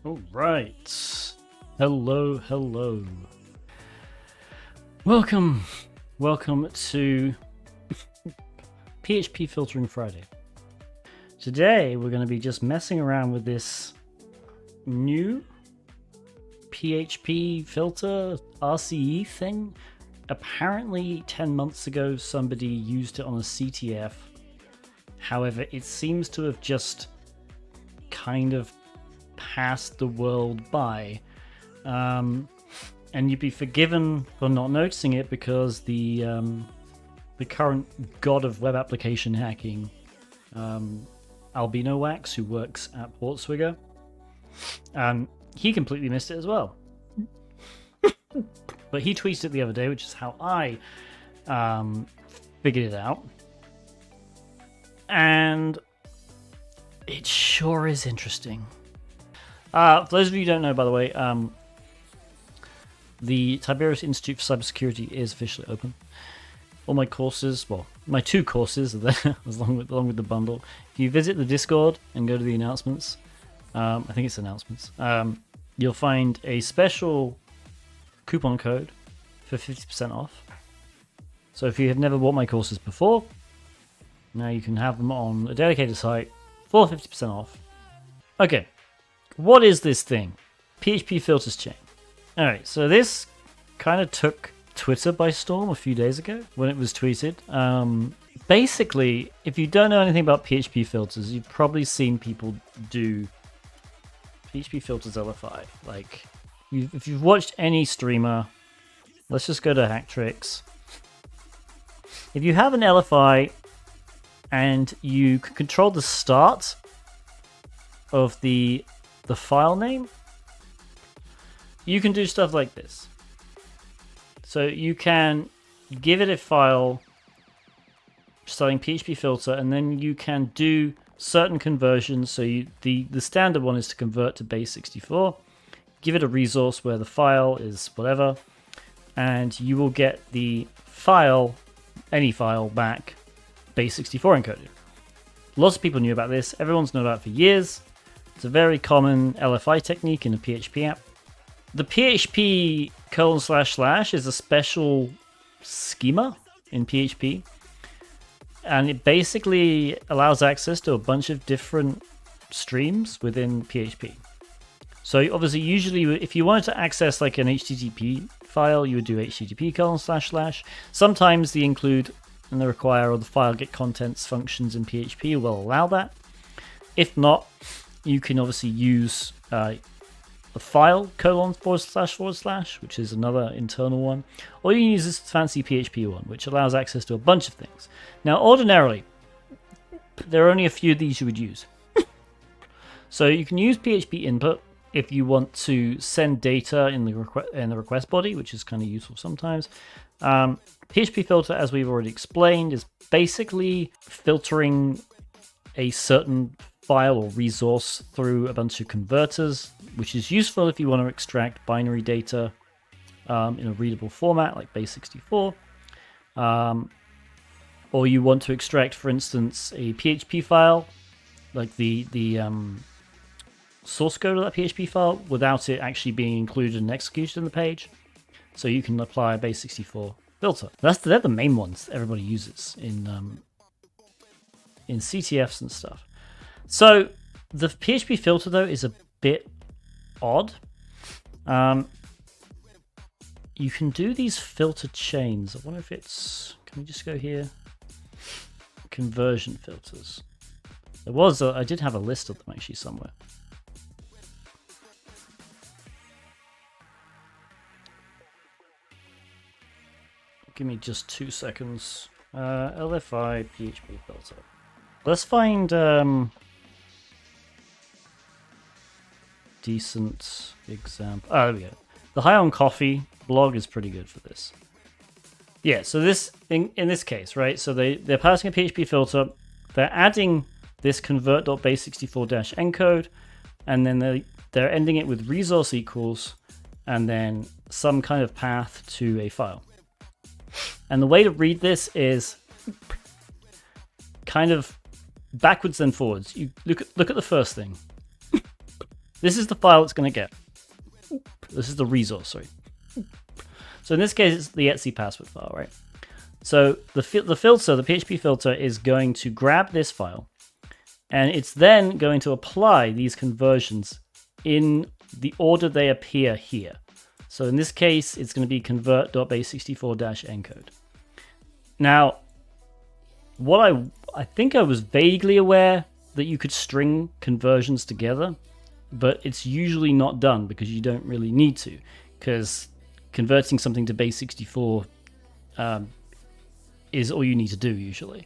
All right. Hello, hello. Welcome to PHP Filtering Friday. Today we're going to be just messing around with this new PHP filter RCE thing. Apparently 10 months ago somebody used it on a CTF. However, it seems to have just kind of passed the world by. And you'd be forgiven for not noticing it because the current god of web application hacking, Albino Wax, who works at Portswigger, he completely missed it as well. But he tweeted it the other day, which is how I figured it out. And it sure is interesting. For those of you who don't know, by the way, the Tiberius Institute for Cybersecurity is officially open. All my courses, well, my 2 courses are there, along with the bundle. If you visit the Discord and go to the announcements, I think it's announcements, you'll find a special coupon code for 50% off. So if you have never bought my courses before, now you can have them on a dedicated site for 50% off. Okay, what is this thing? PHP Filters Chain. Alright, so this kind of took Twitter by storm a few days ago when it was tweeted. Basically, if you don't know anything about PHP filters, you've probably seen people do PHP Filters LFI. Like, if you've watched any streamer, let's just go to Hacktricks. If you have an LFI and you can control the start of the file name, you can do stuff like this. So you can give it a file starting PHP filter, and then you can do certain conversions. So the standard one is to convert to base 64. Give it a resource where the file is whatever, and you will get the file, any file, back base 64 encoded. Lots of people knew about this. Everyone's known about it for years. It's a very common LFI technique in a PHP app. The PHP : / is a special schema in PHP, and it basically allows access to a bunch of different streams within PHP. So obviously, usually, if you wanted to access like an HTTP file, you would do HTTP : //. Sometimes the include and the require or the file get contents functions in PHP will allow that. If not, you can obviously use the file : //, which is another internal one, or you can use this fancy PHP one, which allows access to a bunch of things. Now, ordinarily, there are only a few of these you would use. So you can use PHP input if you want to send data in the request body, which is kind of useful sometimes. PHP filter, as we've already explained, is basically filtering a certain file or resource through a bunch of converters, which is useful if you want to extract binary data in a readable format like base 64, or you want to extract, for instance, a PHP file, like the source code of that PHP file, without it actually being included and executed in the page. So you can apply a base 64 filter. They're the main ones that everybody uses in CTFs and stuff. So the PHP filter, though, is a bit odd. You can do these filter chains. I wonder if it's... Can we just go here? Conversion filters. I did have a list of them actually somewhere. Give me just 2 seconds. LFI PHP filter. Let's find decent example. Oh, there we go. The High on Coffee blog is pretty good for this. Yeah, so this in this case, right? So they're passing a PHP filter. They're adding this convert.base64- encode, and then they're ending it with resource equals, and then some kind of path to a file. And the way to read this is kind of backwards and forwards. You look at the first thing. This is the file it's going to get. This is the resource, sorry. So in this case, it's the etc password file, right? So the filter, the PHP filter, is going to grab this file, and it's then going to apply these conversions in the order they appear here. So in this case, it's going to be convert.base64-encode. Now, what I think I was vaguely aware that you could string conversions together, but it's usually not done because you don't really need to, because converting something to base64 is all you need to do usually.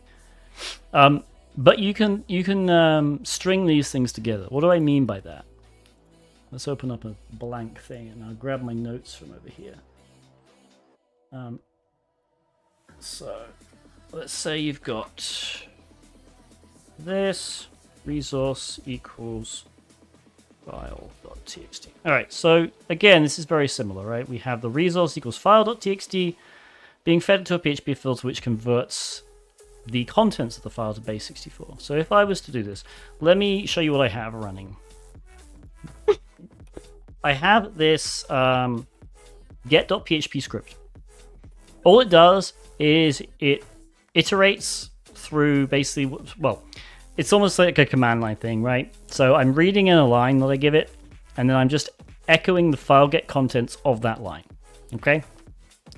But you can string these things together. What do I mean by that? Let's open up a blank thing and I'll grab my notes from over here. So let's say you've got this resource equals file.txt. All right, so again, this is very similar, right? We have the resource equals file.txt being fed into a PHP filter which converts the contents of the file to base64. So if I was to do this, let me show you what I have running. I have this get.php script. All it does is it iterates through basically, well, it's almost like a command line thing, right? So I'm reading in a line that I give it, and then I'm just echoing the file get contents of that line, okay?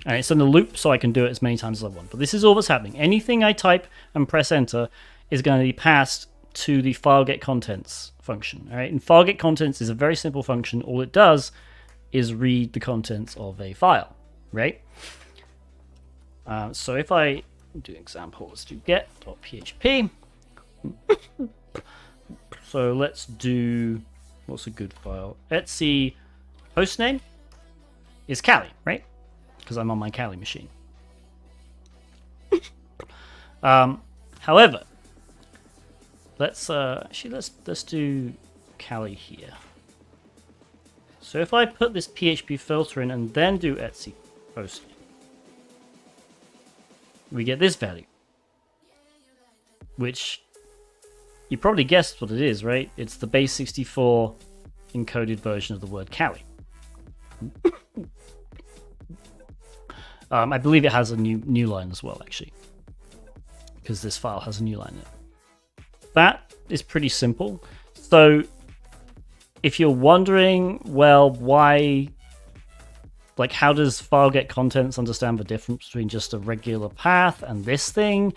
And it's in the loop, so I can do it as many times as I want. But this is all that's happening. Anything I type and press enter is going to be passed to the file get contents function, all right? And file get contents is a very simple function. All it does is read the contents of a file, right? So if I do example, let's do get.php. So let's do, what's a good file? Etsy hostname is Kali, right? Because I'm on my Kali machine. However, let's do Kali here. So if I put this PHP filter in and then do Etsy hostname, we get this value, which you probably guessed what it is, right? It's the base64 encoded version of the word Kali. I believe it has a new line as well, actually, because this file has a new line in it. That is pretty simple. So if you're wondering, well, why, like, how does file get contents understand the difference between just a regular path and this thing?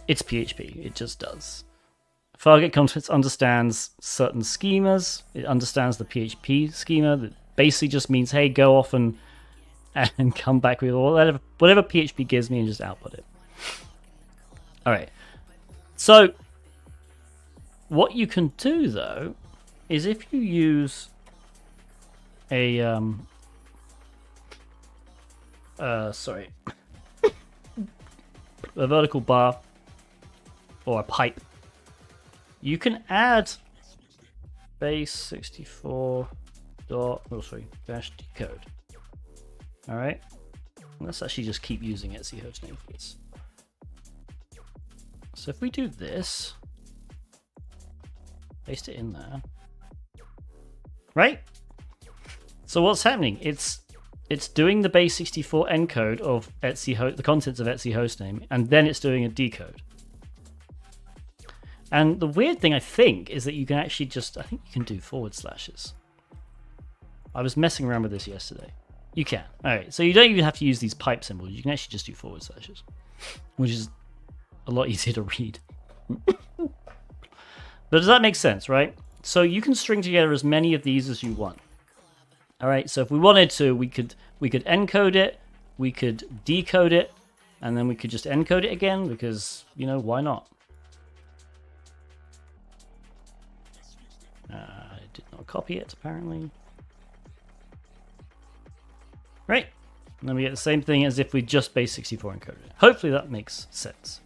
It's PHP. It just does. File get contents understands certain schemas. It understands the PHP schema that basically just means, hey, go off and come back with whatever PHP gives me and just output it. All right. So what you can do, though, is if you use a a vertical bar or a pipe, you can add base64 dash decode. All right, let's actually just keep using Etsy hostname for this. So if we do this, paste it in there, right? So what's happening? It's doing the base64 encode of the contents of Etsy hostname, and then it's doing a decode. And the weird thing, I think, is that you can actually I think you can do forward slashes. I was messing around with this yesterday. You can. All right, so you don't even have to use these pipe symbols. You can actually just do forward slashes, which is a lot easier to read. But does that make sense, right? So you can string together as many of these as you want. All right, so if we wanted to, we could encode it, we could decode it, and then we could just encode it again because, you know, why not? I did not copy it, apparently. Right, and then we get the same thing as if we just base64 encoded it. Hopefully that makes sense.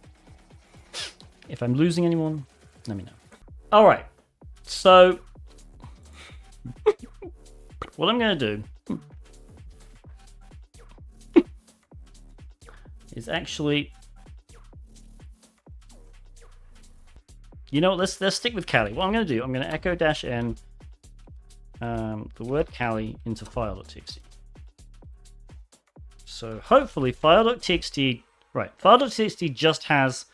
If I'm losing anyone, let me know. All right, so what I'm going to do is actually, you know what, let's stick with Kali. What I'm going to do, I'm going to echo -n the word Kali into file.txt. So hopefully file.txt, right, file.txt just has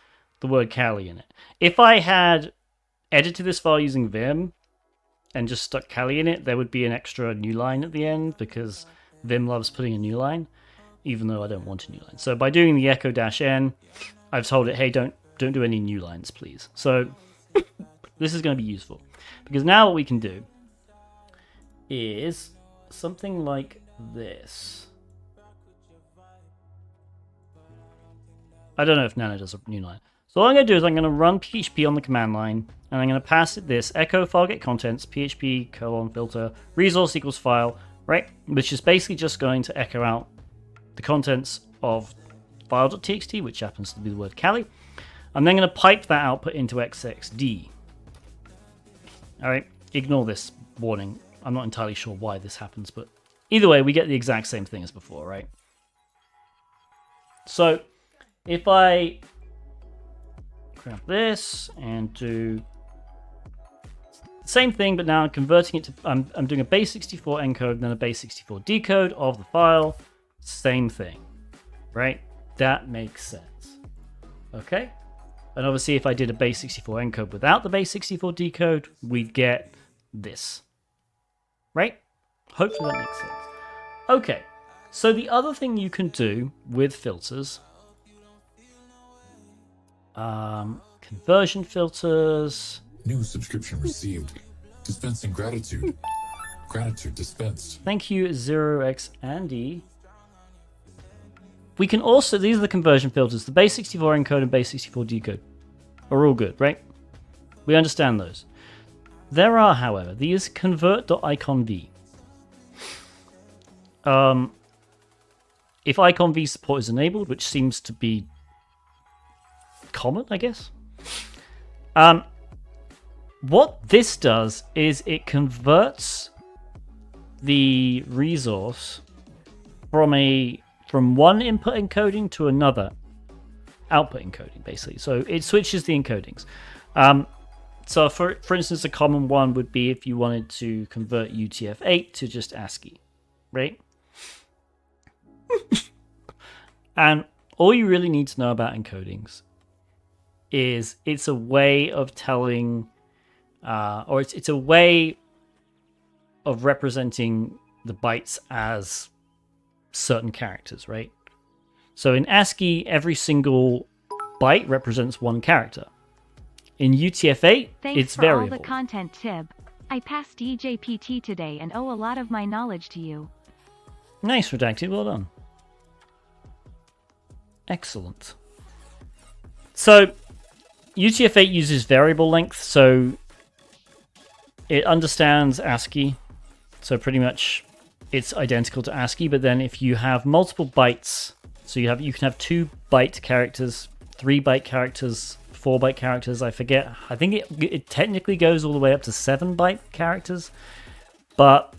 the word Kali in it. If I had edited this file using Vim and just stuck Kali in it, there would be an extra new line at the end because Vim loves putting a new line, even though I don't want a new line. So by doing the echo-n, I've told it, hey, don't do any new lines, please. So this is going to be useful because now what we can do is something like this. I don't know if Nano does a new line. So all I'm going to do is I'm going to run PHP on the command line, and I'm going to pass it this echo file get contents PHP filter resource equals file, right? Which is basically just going to echo out the contents of file.txt, which happens to be the word Kali. I'm then going to pipe that output into XXD. All right, ignore this warning. I'm not entirely sure why this happens, but either way, we get the exact same thing as before, right? So if I grab this and do the same thing, but now I'm converting it to, I'm doing a base 64 encode and then a base 64 decode of the file. Same thing, right? That makes sense. Okay. And obviously if I did a base 64 encode without the base 64 decode, we'd get this, right? Hopefully that makes sense. Okay. So the other thing you can do with filters, conversion filters. New subscription received. Dispensing gratitude. Gratitude dispensed. Thank you, 0x Andy. We can also, these are the conversion filters. The base 64 encode and base 64 decode are all good, right? We understand those. There are, however, these convert.iconv. If iconv support is enabled, which seems to be common, I guess. What this does is it converts the resource from one input encoding to another output encoding, basically. So it switches the encodings. So for instance, a common one would be if you wanted to convert UTF-8 to just ASCII, right? And all you really need to know about encodings is it's a way of telling, or it's a way of representing the bytes as certain characters, right? So in ASCII, every single byte represents one character. In UTF-8, it's variable. Thanks for all the content, Tib. I passed DJPT today and owe a lot of my knowledge to you. Nice, Redacted. Well done. Excellent. So UTF-8 uses variable length, so it understands ASCII. So pretty much it's identical to ASCII, but then if you have multiple bytes, so you can have 2 byte characters, 3 byte characters, 4 byte characters, I forget. I think it technically goes all the way up to 7 byte characters, but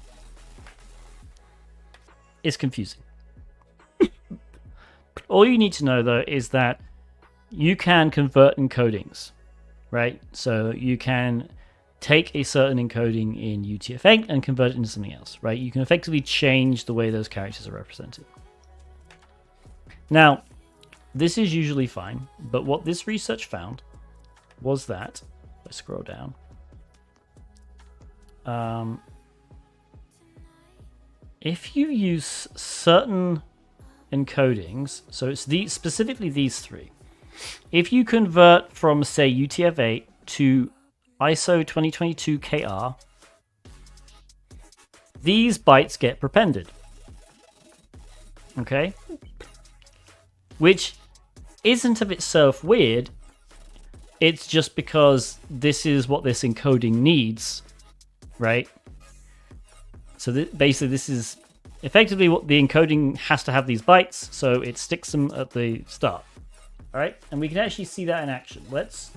it's confusing. All you need to know though is that you can convert encodings, right? So you can take a certain encoding in UTF-8 and convert it into something else, right? You can effectively change the way those characters are represented. Now, this is usually fine, but what this research found was that, if I scroll down, if you use certain encodings, so it's specifically these 3, if you convert from, say, UTF-8 to ISO 2022 KR, these bytes get prepended. Okay? Which isn't of itself weird, it's just because this is what this encoding needs, right? So basically this is effectively what the encoding has to have, these bytes, so it sticks them at the start. All right, and we can actually see that in action. Let's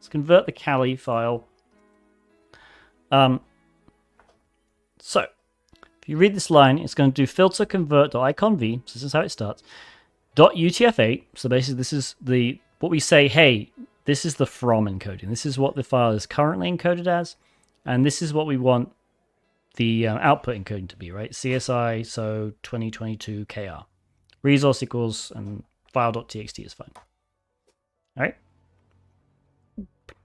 convert the Kali file. So if you read this line, it's going to do filter convert.iconv, so this is how it starts, .utf8, so basically this is what we say, hey, This is the from encoding. This is what the file is currently encoded as, and this is what we want the output encoding to be, right? CSI, so 2022 KR. Resource equals, and file.txt is fine. All right?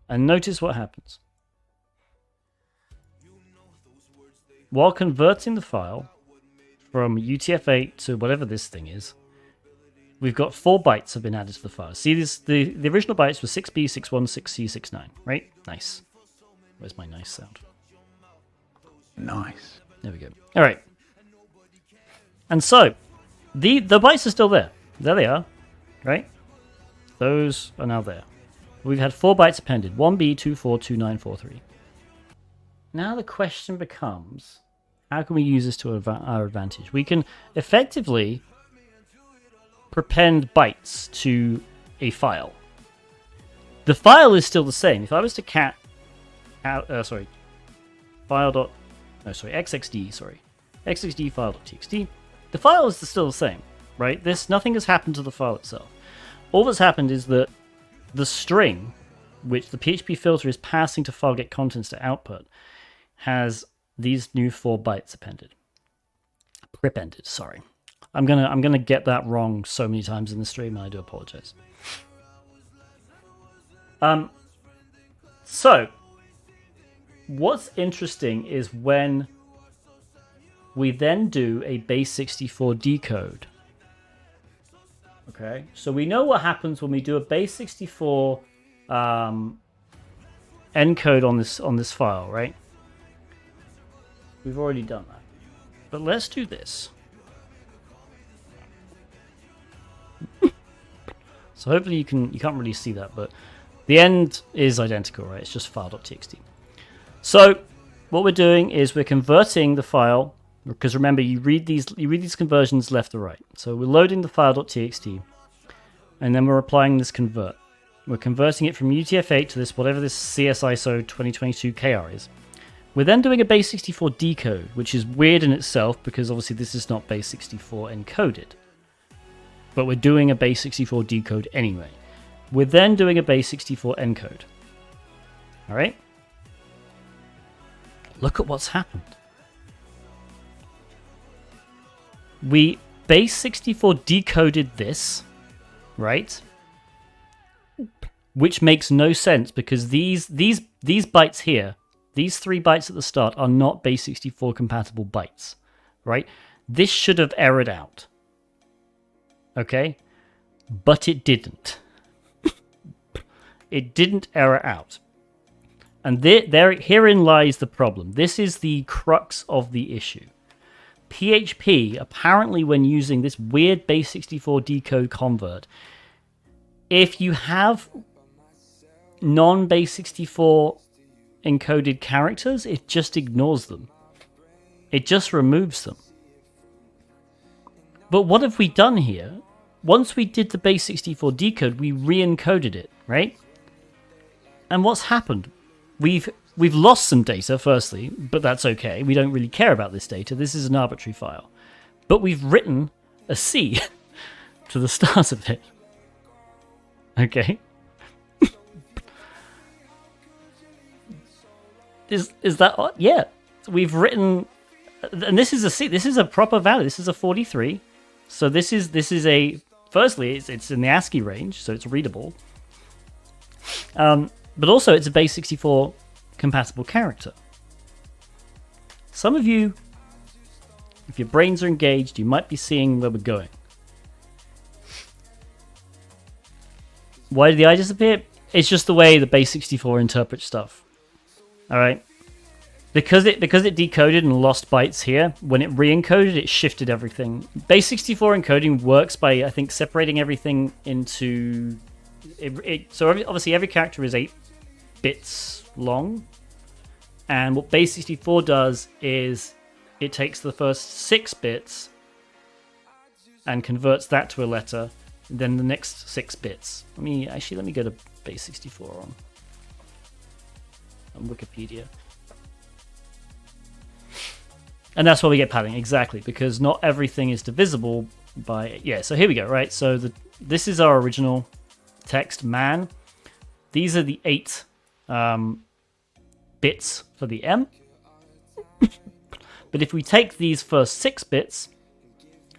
And notice what happens. While converting the file from UTF-8 to whatever this thing is, we've got 4 bytes have been added to the file. See, this the original bytes were 6B, 61, 6C, 69, right? Nice. Where's my nice sound? Nice. There we go. All right. And so, the bytes are still there. There they are, right? Those are now there. We've had 4 bytes appended. 1B, 24, 29, 43. Now the question becomes, how can we use this to our advantage? We can effectively prepend bytes to a file. The file is still the same. If I was to xxd file.txt, the file is still the same, right? Nothing has happened to the file itself. All that's happened is that the string, which the PHP filter is passing to file get contents to output, has these new 4 bytes appended. Prepended, sorry. I'm gonna get that wrong so many times in the stream, and I do apologize. So what's interesting is when we then do a base 64 decode. Okay, so we know what happens when we do a base 64 encode on this file, right? We've already done that. But let's do this. So hopefully you can't really see that, but the end is identical, right? It's just file.txt. So what we're doing is we're converting the file, because remember you read these conversions left to right. So we're loading the file.txt, and then we're applying this convert. We're converting it from UTF-8 to this whatever this CSISO 2022 KR is. We're then doing a base 64 decode, which is weird in itself because obviously this is not base 64 encoded. But we're doing a base 64 decode anyway. We're then doing a base 64 encode. All right? Look at what's happened. We base 64 decoded this, right? Which makes no sense because these bytes here, these 3 bytes at the start, are not base 64 compatible bytes, right? This should have errored out. Okay? But it didn't. It didn't error out. And herein lies the problem. This is the crux of the issue. PHP, apparently when using this weird base 64 decode convert, if you have non-base 64 encoded characters, it just ignores them. It just removes them. But what have we done here? Once we did the base 64 decode, we re-encoded it, right? And what's happened? We've lost some data, firstly, but that's okay. We don't really care about this data. This is an arbitrary file. But we've written a C to the start of it. Okay? Is that odd? Yeah. We've written, and this is a C. This is a proper value. This is a 43. So this is a, firstly, it's in the ASCII range, so it's readable. But also it's a base 64 compatible character. Some of you, if your brains are engaged, you might be seeing where we're going. Why did the I disappear? It's just the way the base 64 interprets stuff. Alright? Because it decoded and lost bytes here, when it re-encoded, it shifted everything. Base 64 encoding works by, I think, separating everything into... So obviously every character is 8 bits long. And what base 64 does is it takes the first 6 bits and converts that to a letter, and then the next 6 bits. Let me go to base 64 on Wikipedia. And that's why we get padding, exactly, because not everything is divisible by... Yeah, so here we go, right? So this is our original text, man. these are the 8 bits for the M. But if we take these first 6 bits,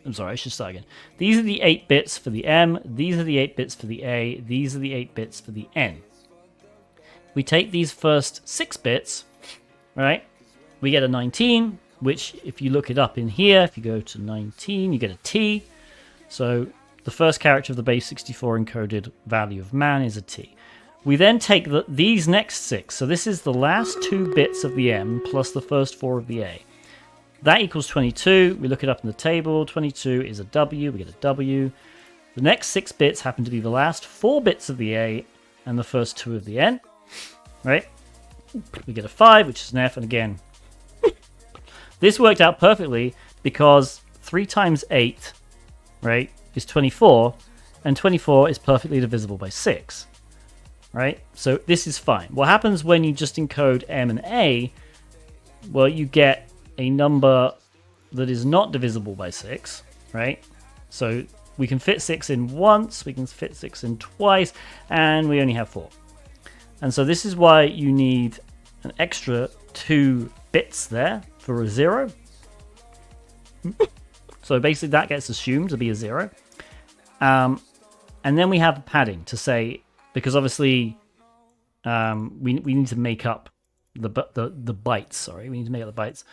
I'm sorry, I should start again. These are the 8 bits for the M, these are the 8 bits for the A, these are the 8 bits for the N. We take these first 6 bits, right? We get a 19, which if you look it up in here, if you go to 19, you get a T. So the first character of the base 64 encoded value of man is a T. We then take these next 6. So this is the last 2 bits of the M plus the first 4 of the A. That equals 22. We look it up in the table. 22 is a W. We get a W. The next 6 bits happen to be the last 4 bits of the A and the first 2 of the N. Right? We get a 5, which is an F. And again, this worked out perfectly because 3 times 8, right, is 24. And 24 is perfectly divisible by 6. Right? So this is fine. What happens when you just encode M and A? Well, you get a number that is not divisible by 6, right? So we can fit 6 in once, we can fit 6 in twice, and we only have 4. And so this is why you need an extra 2 bits there for a 0. So basically that gets assumed to be a 0. And then we have padding to say, because obviously we need to make up the bytes, sorry, we need to make up the bytes.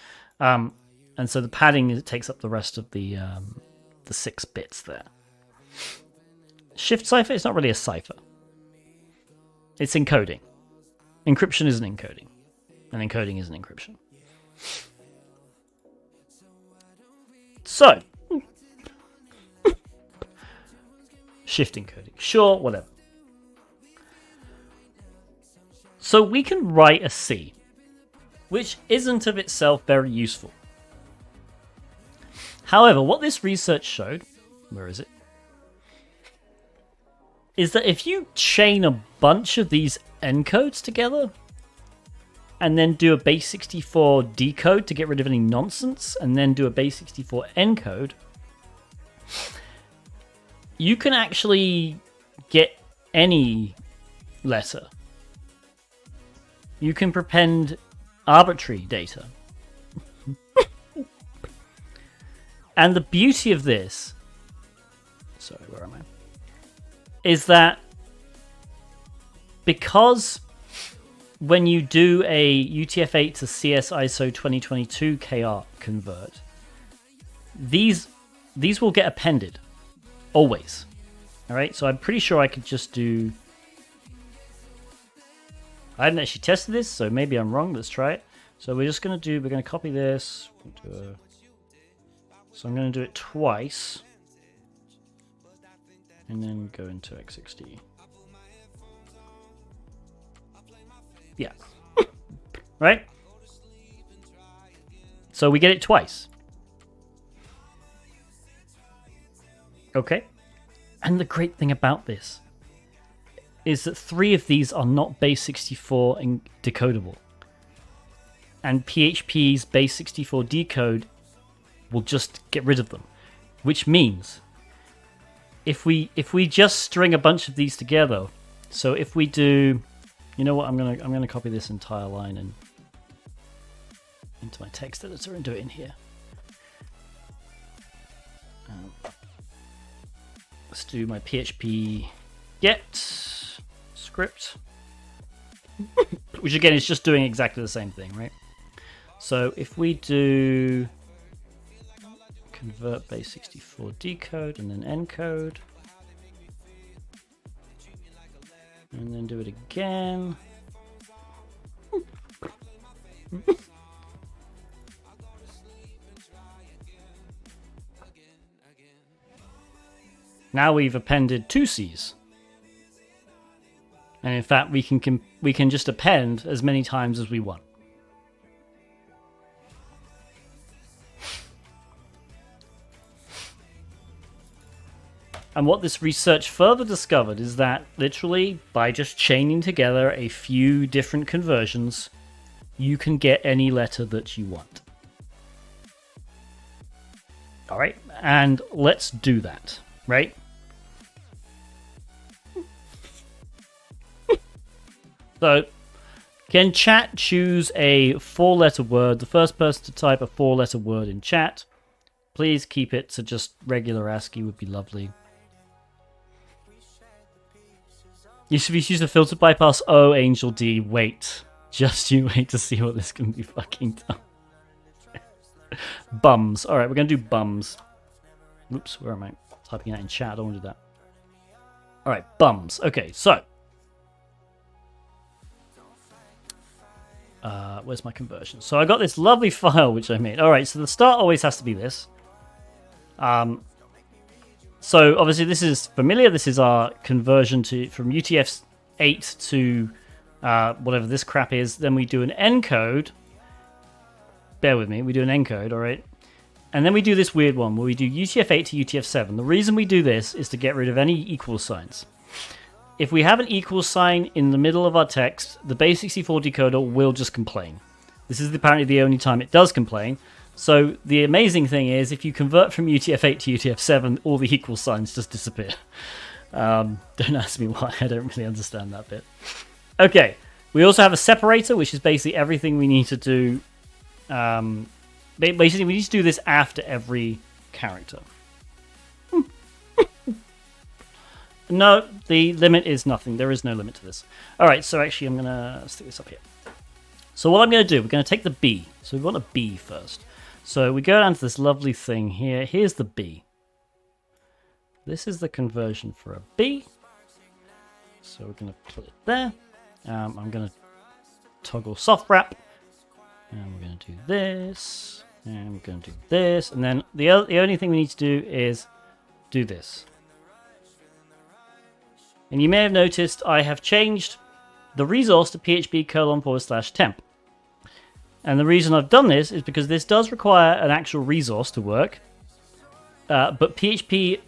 And so the padding takes up the rest of the 6 bits there. Shift cipher is not really a cipher. It's encoding. Encryption is an encoding. And encoding is an encryption. So, shift encoding. Sure, whatever. So we can write a C, which isn't of itself very useful. However, what this research showed, where is it? Is that if you chain a bunch of these encodes together and then do a base 64 decode to get rid of any nonsense and then do a base 64 encode, you can actually get any letter. You can prepend arbitrary data. And the beauty of this, sorry, where am I? Is that because when you do a UTF-8 to CS ISO 2022 KR convert, these will get appended always. All right, so I'm pretty sure I could just do. I hadn't actually tested this, so maybe I'm wrong. Let's try it. So we're going to copy this. So I'm going to do it twice. And then go into X60. Yeah. Right? So we get it twice. Okay. And the great thing about this is that 3 of these are not base 64 and decodable. And PHP's base 64 decode will just get rid of them. Which means if we just string a bunch of these together, so if we do, you know what, I'm gonna copy this entire line and into my text editor and do it in here. Let's do my PHP get script, which again is just doing exactly the same thing, right? So if we do convert base 64 decode and then encode, and then do it again. Now we've appended 2 C's. And in fact, we can just append as many times as we want. And what this research further discovered is that literally by just chaining together a few different conversions, you can get any letter that you want. All right, and let's do that, right? So, can chat choose a 4-letter word? The first person to type a 4-letter word in chat, please keep it to just regular ASCII would be lovely. You should be used to filter bypass. Oh, Angel D, wait. Just you wait to see what this can be fucking done. Bums. Alright, we're going to do bums. Oops, where am I? Typing that in chat. I don't want to do that. Alright, bums. Okay, so. Where's my conversion? So I got this lovely file which I made. Alright, so the start always has to be this. So obviously this is familiar. This is our conversion from UTF-8 to whatever this crap is. Then we do an encode. Bear with me. We do an encode, alright? And then we do this weird one where we do UTF-8 to UTF-7. The reason we do this is to get rid of any equal signs. If we have an equal sign in the middle of our text, the base64 decoder will just complain. This is apparently the only time it does complain. So the amazing thing is, if you convert from UTF-8 to UTF-7, all the equal signs just disappear. Don't ask me why, I don't really understand that bit. Okay, we also have a separator, which is basically everything we need to do. Basically, we need to do this after every character. No, the limit is nothing. There is no limit to this. Alright, so actually I'm going to stick this up here. So what I'm going to do, we're going to take the B. So we want a B first. So we go down to this lovely thing here. Here's the B. This is the conversion for a B. So we're going to put it there. I'm going to toggle soft wrap. And we're going to do this. And we're going to do this. And then the only thing we need to do is do this. And you may have noticed I have changed the resource to php:/temp. And the reason I've done this is because this does require an actual resource to work. But php:/temp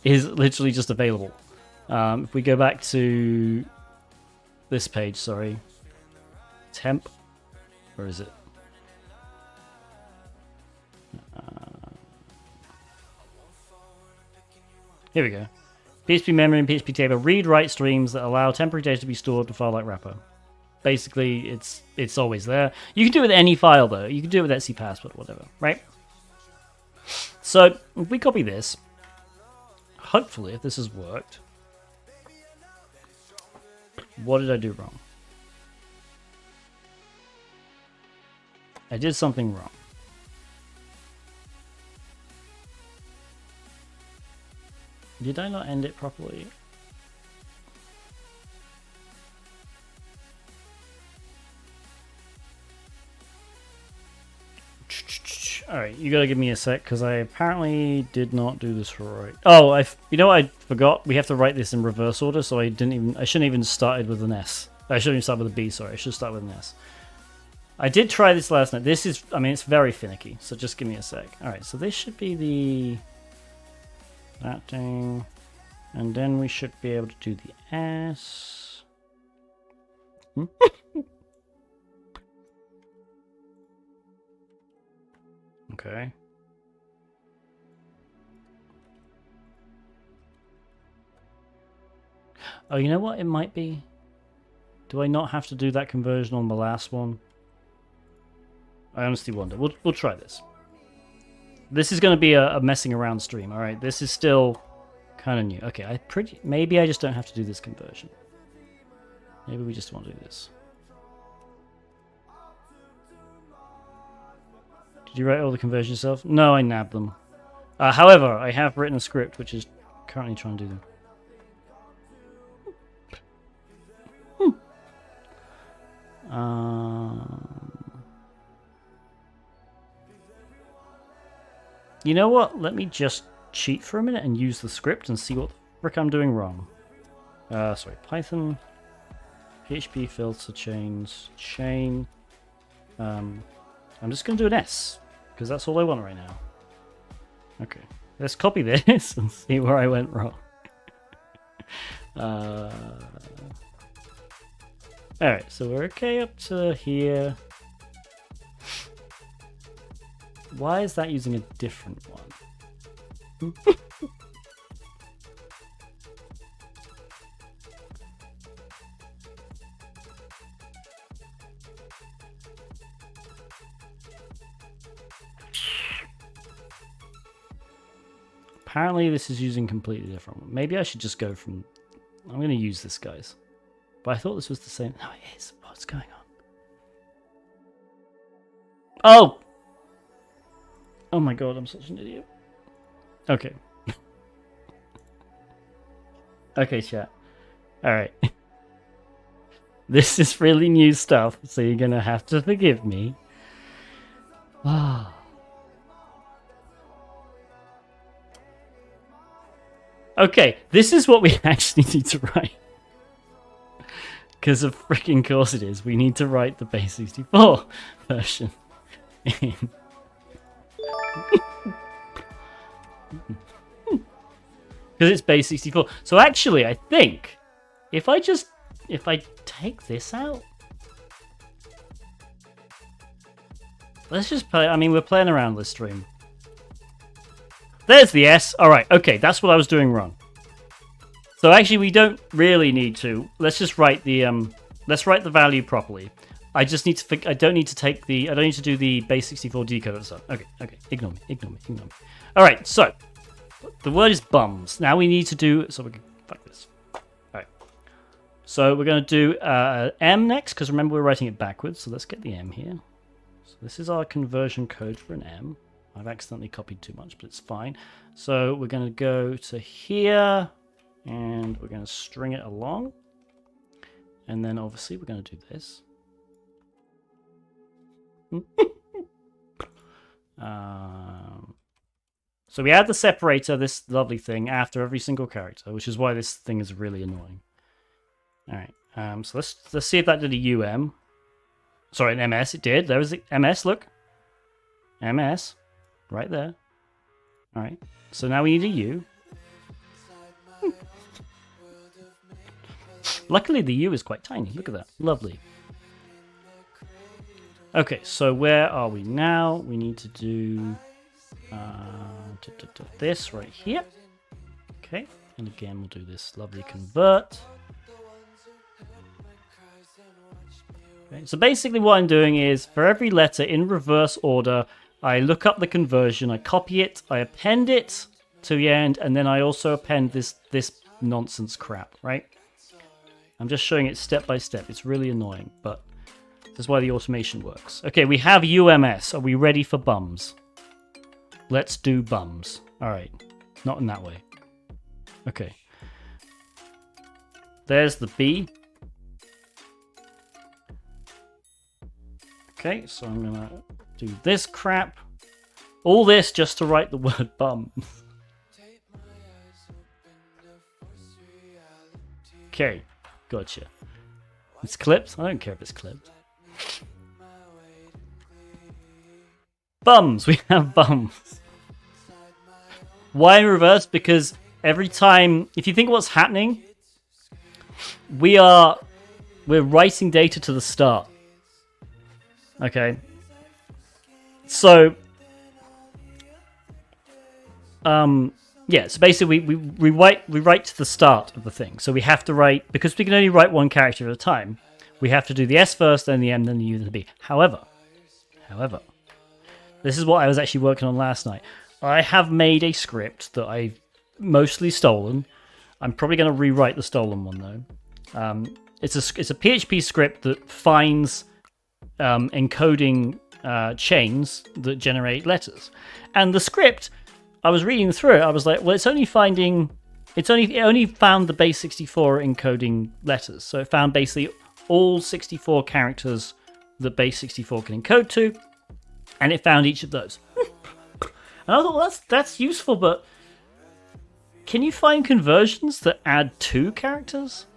is literally just available. If we go back to this page, sorry. Temp. Where is it? Here we go. PHP memory and PHP table read-write streams that allow temporary data to be stored to file like wrapper. Basically, it's always there. You can do it with any file, though. You can do it with etc password, whatever, right? So, if we copy this, hopefully, if this has worked, what did I do wrong? I did something wrong. Did I not end it properly? Alright, you gotta give me a sec, because I apparently did not do this right. Oh, you know what I forgot? We have to write this in reverse order, so I shouldn't even started with an S. I shouldn't even start with a B, sorry. I should start with an S. I did try this last night. This is, I mean, it's very finicky, so just give me a sec. Alright, so this should be that thing. And then we should be able to do the S. Okay. Oh, you know what? It might be. Do I not have to do that conversion on the last one? I honestly wonder. We'll try this. This is going to be a messing around stream. All right, this is still kind of new. Okay, maybe I just don't have to do this conversion. Maybe we just want to do this. Did you write all the conversions yourself? No, I nabbed them. However, I have written a script which is currently trying to do them. You know what? Let me just cheat for a minute and use the script and see what the frick I'm doing wrong. Sorry, Python, PHP Filter chain. I'm just going to do an S, because that's all I want right now. Okay, let's copy this and see where I went wrong. Alright, so we're okay up to here. Why is that using a different one? apparently this is using completely different one. Maybe I should just go from... I'm going to use this, guys. But I thought this was the same. No, it is. What's going on? Oh! Oh my god, I'm such an idiot. Okay. Okay, chat. Alright. This is really new stuff, so you're gonna have to forgive me. Ah. Okay, this is what we actually need to write. Because of freaking course it is, we need to write the base 64 version in. Because it's base 64. So actually, I think if I take this out, let's just play. I mean, we're playing around this stream. There's the S. All right. Okay, that's what I was doing wrong. So actually, we don't really need to. Let's just write the let's write the value properly. I just need to. I don't need to take the. I don't need to do the base 64 decoder stuff. Okay. Okay. Ignore me. Ignore me. Ignore me. All right. So the word is bums. Now we need to do. So we can fuck this. All right. So we're going to do M next because remember we're writing it backwards. So let's get the M here. So this is our conversion code for an M. I've accidentally copied too much, but it's fine. So we're going to go to here. And we're going to string it along. And then obviously we're going to do this. So we add the separator, this lovely thing, after every single character, which is why this thing is really annoying. Alright, so let's see if that did a UM. Sorry, an MS, it did. There was the MS, look. MS, right there. Alright, so now we need a U. Luckily, the U is quite tiny. Look at that. Lovely. Okay, so where are we now? We need to do this right here. Okay, and again, we'll do this lovely convert. Okay, so basically what I'm doing is, for every letter in reverse order, I look up the conversion, I copy it, I append it to the end, and then I also append this nonsense crap, right? I'm just showing it step by step. It's really annoying, but that's why the automation works. Okay, we have UMS. Are we ready for bums? Let's do bums. All right, not in that way. Okay. There's the B. Okay, so I'm gonna do this crap. All this just to write the word bum. Okay. Gotcha. It's clipped? I don't care if it's clipped. Bums! We have bums. Why in reverse? Because every time... If you think what's happening, we're writing data to the start. Okay. So... yeah, so basically we write to the start of the thing. So we have to write, because we can only write one character at a time, we have to do the S first, then the M, then the U, then the B. However, this is what I was actually working on last night. I have made a script that I've mostly stolen. I'm probably going to rewrite the stolen one though. It's a PHP script that finds encoding chains that generate letters. And the script... I was reading through it. I was like, well, it only found the base 64 encoding letters. So it found basically all 64 characters that base 64 can encode to, and it found each of those. And I thought, well, that's useful, but can you find conversions that add 2 characters?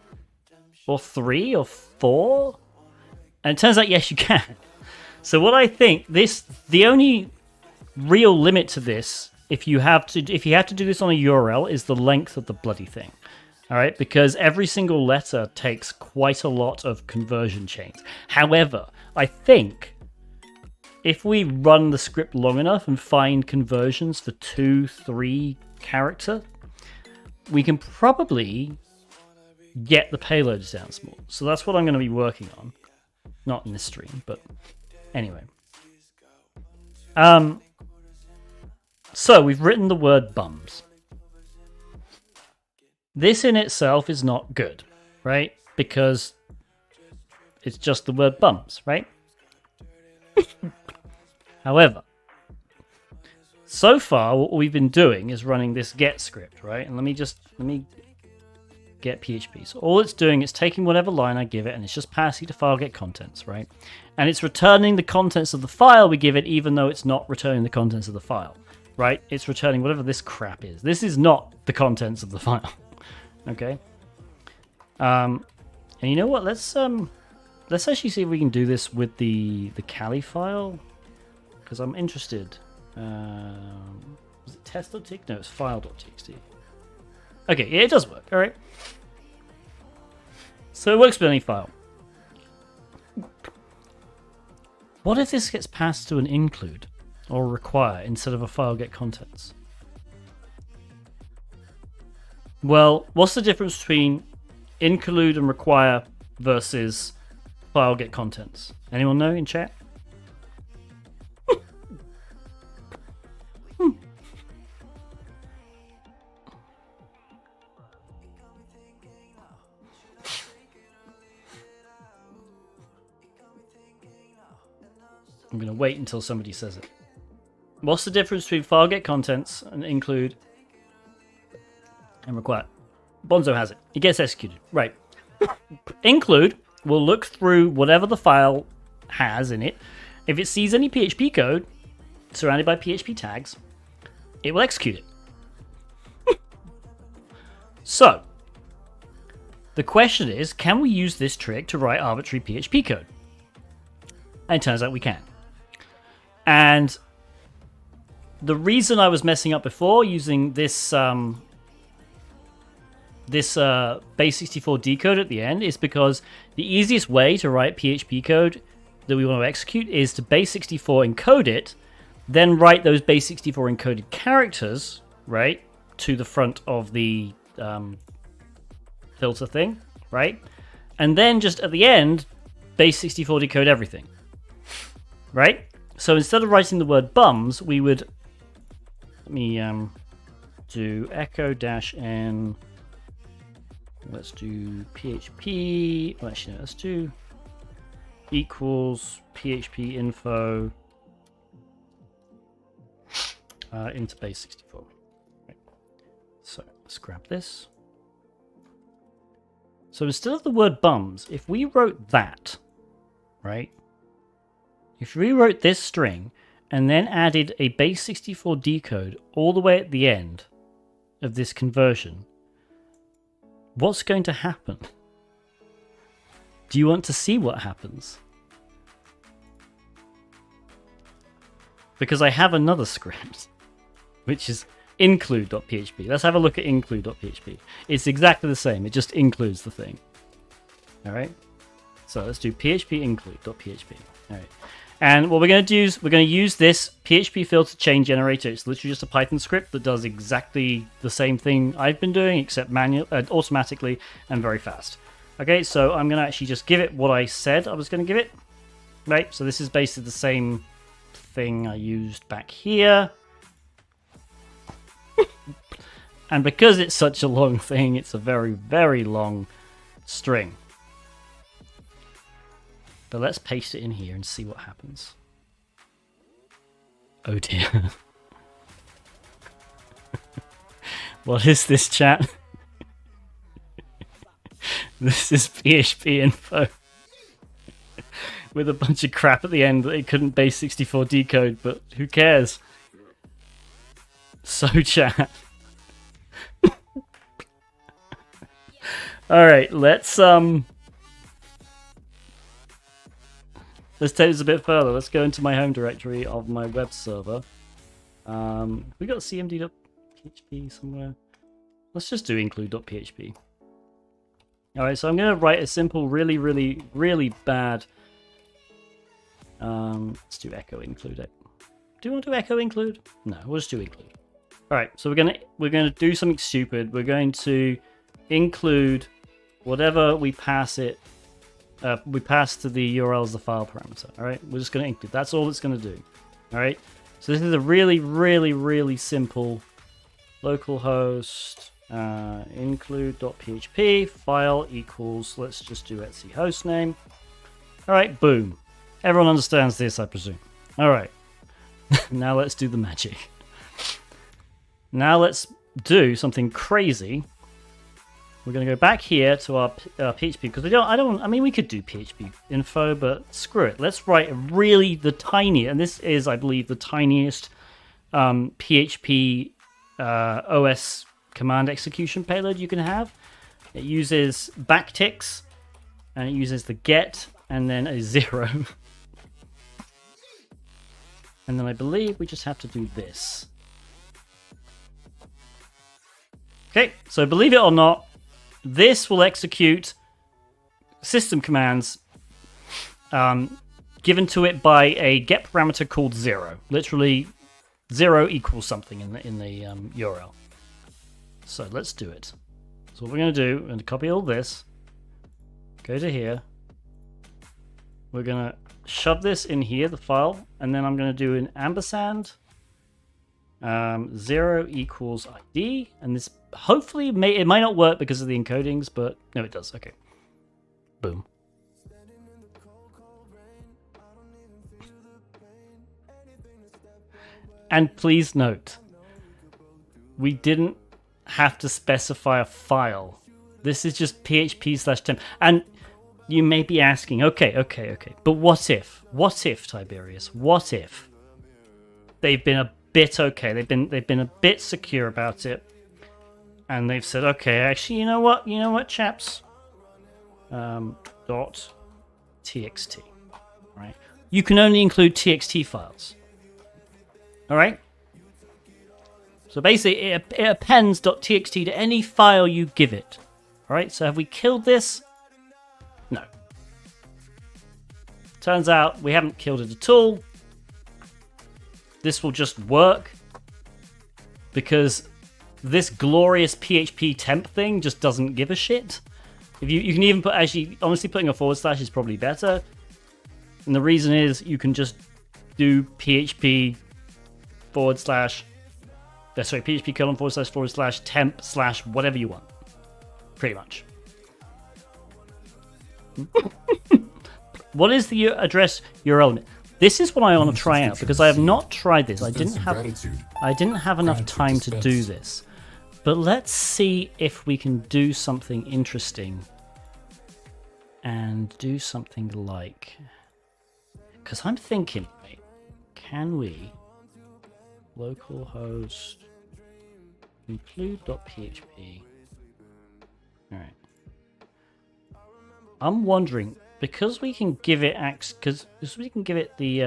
Or 3 or 4? And it turns out, yes, you can. So what I think, the only real limit to this, if you have to do this on a URL, is the length of the bloody thing. All right, because every single letter takes quite a lot of conversion chains. However, I think if we run the script long enough and find conversions for 2, 3 character, we can probably get the payloads down small. So that's what I'm going to be working on. Not in this stream, but anyway. So we've written the word bums. This in itself is not good, right? Because it's just the word bums, right? However, so far what we've been doing is running this get script, right? And let me get PHP. So all it's doing is taking whatever line I give it and it's just passing to file get contents, right? And it's returning the contents of the file we give it, even though it's not returning the contents of the file, right? It's returning whatever this crap is. This is not the contents of the file. Okay. And you know what? Let's actually see if we can do this with the Kali file, because I'm interested. Was it test.txt? No, it's file.txt. Okay, yeah, it does work. All right. So it works with any file. What if this gets passed to an include or require instead of a file get contents? Well, what's the difference between include and require versus file get contents? Anyone know in chat? I'm going to wait until somebody says it. What's the difference between file get contents and include and require? Bonzo has it. It gets executed. Right. Include will look through whatever the file has in it. If it sees any PHP code surrounded by PHP tags, it will execute it. So, the question is, can we use this trick to write arbitrary PHP code? And it turns out we can. And the reason I was messing up before using this base64 decode at the end is because the easiest way to write PHP code that we want to execute is to base64 encode it, then write those base64 encoded characters, right, to the front of the filter thing, right? And then just at the end, base64 decode everything, right? So instead of writing the word bums, we would, let me do echo-n, let's do PHP, well, actually no, let's do equals PHP info into base64. Right. So let's grab this. So instead of the word bums, if we wrote that, right? If we wrote this string and then added a base64 decode all the way at the end of this conversion, what's going to happen? Do you want to see what happens? Because I have another script, which is include.php. Let's have a look at include.php. It's exactly the same. It just includes the thing. All right. So let's do php include.php. All right. And what we're going to do is we're going to use this PHP Filter Chain generator. It's literally just a Python script that does exactly the same thing I've been doing, except automatically and very fast. Okay, so I'm going to actually just give it what I said I was going to give it. Right, so this is basically the same thing I used back here. And because it's such a long thing, it's a very, very long string. But let's paste it in here and see what happens. Oh dear. What is this, chat? This is PHP info. With a bunch of crap at the end that it couldn't base64 decode, but who cares? So, chat. Alright, let's take this a bit further. Let's go into my home directory of my web server. We got cmd.php somewhere. Let's just do include.php. Alright, so I'm going to write a simple, really bad... let's do echo include it. Do you want to do echo include? No, we'll just do include. Alright, so we're gonna do something stupid. We're going to include whatever we pass it. We pass to the URL as the file parameter. Alright, we're just going to include. That's all it's going to do. Alright, so this is a really simple localhost include.php file equals, let's just do etc hostname. All right, boom. Everyone understands this, I presume. All right. Now let's do the magic. Now let's do something crazy. We're going to go back here to our PHP because I mean, we could do PHP info, but screw it. Let's write really the tiniest, and this is, I believe, the tiniest PHP OS command execution payload you can have. It uses backticks, and it uses the get and then a 0. And then I believe we just have to do this. Okay, so believe it or not, this will execute system commands given to it by a get parameter called 0. Literally, 0 equals something in the URL. So let's do it. So what we're going to do, we're going to copy all this, go to here. We're going to shove this in here, the file, and then I'm going to do an ampersand 0 equals ID, and this hopefully it might not work because of the encodings, but no, it does. Okay, boom. And please note, we didn't have to specify a file. This is just php/temp. And you may be asking, okay, but what if, Tiberius? What if they've been a bit okay? They've been a bit secure about it, and they've said, okay, actually, you know what, chaps? Dot txt, right? You can only include txt files. All right. So basically, it appends .txt to any file you give it. All right. So have we killed this? No. Turns out we haven't killed it at all. This will just work because this glorious PHP temp thing just doesn't give a shit. If you can even put, actually, honestly, putting a / is probably better. And the reason is you can just do PHP PHP : // temp / whatever you want. Pretty much. What is the address URL? This is what I want to try out because I have not tried this. I didn't have enough time to do this. But let's see if we can do something interesting and do something like, because I'm thinking, wait, can we localhost include.php? All right. I'm wondering, because we can give it because we can give it the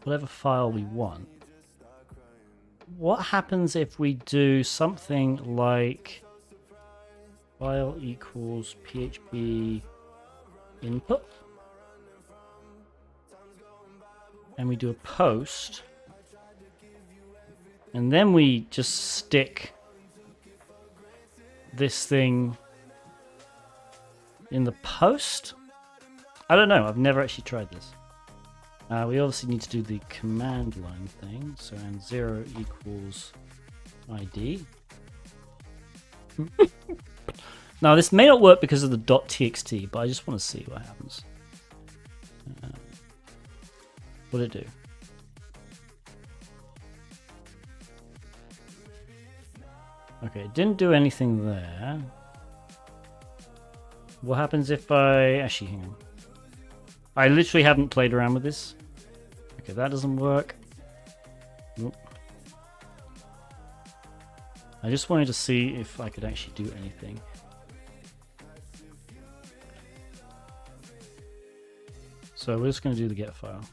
whatever file we want. What happens if we do something like file equals PHP input, and we do a post, and then we just stick this thing in the post? I don't know. I've never actually tried this. We obviously need to do the command line thing. So, and 0 equals ID. Now, this may not work because of the .txt, but I just want to see what happens. What did it do? Okay, it didn't do anything there. What happens if I... Actually, hang on. I literally haven't played around with this. Okay, that doesn't work. Nope. I just wanted to see if I could actually do anything. So we're just going to do the get file.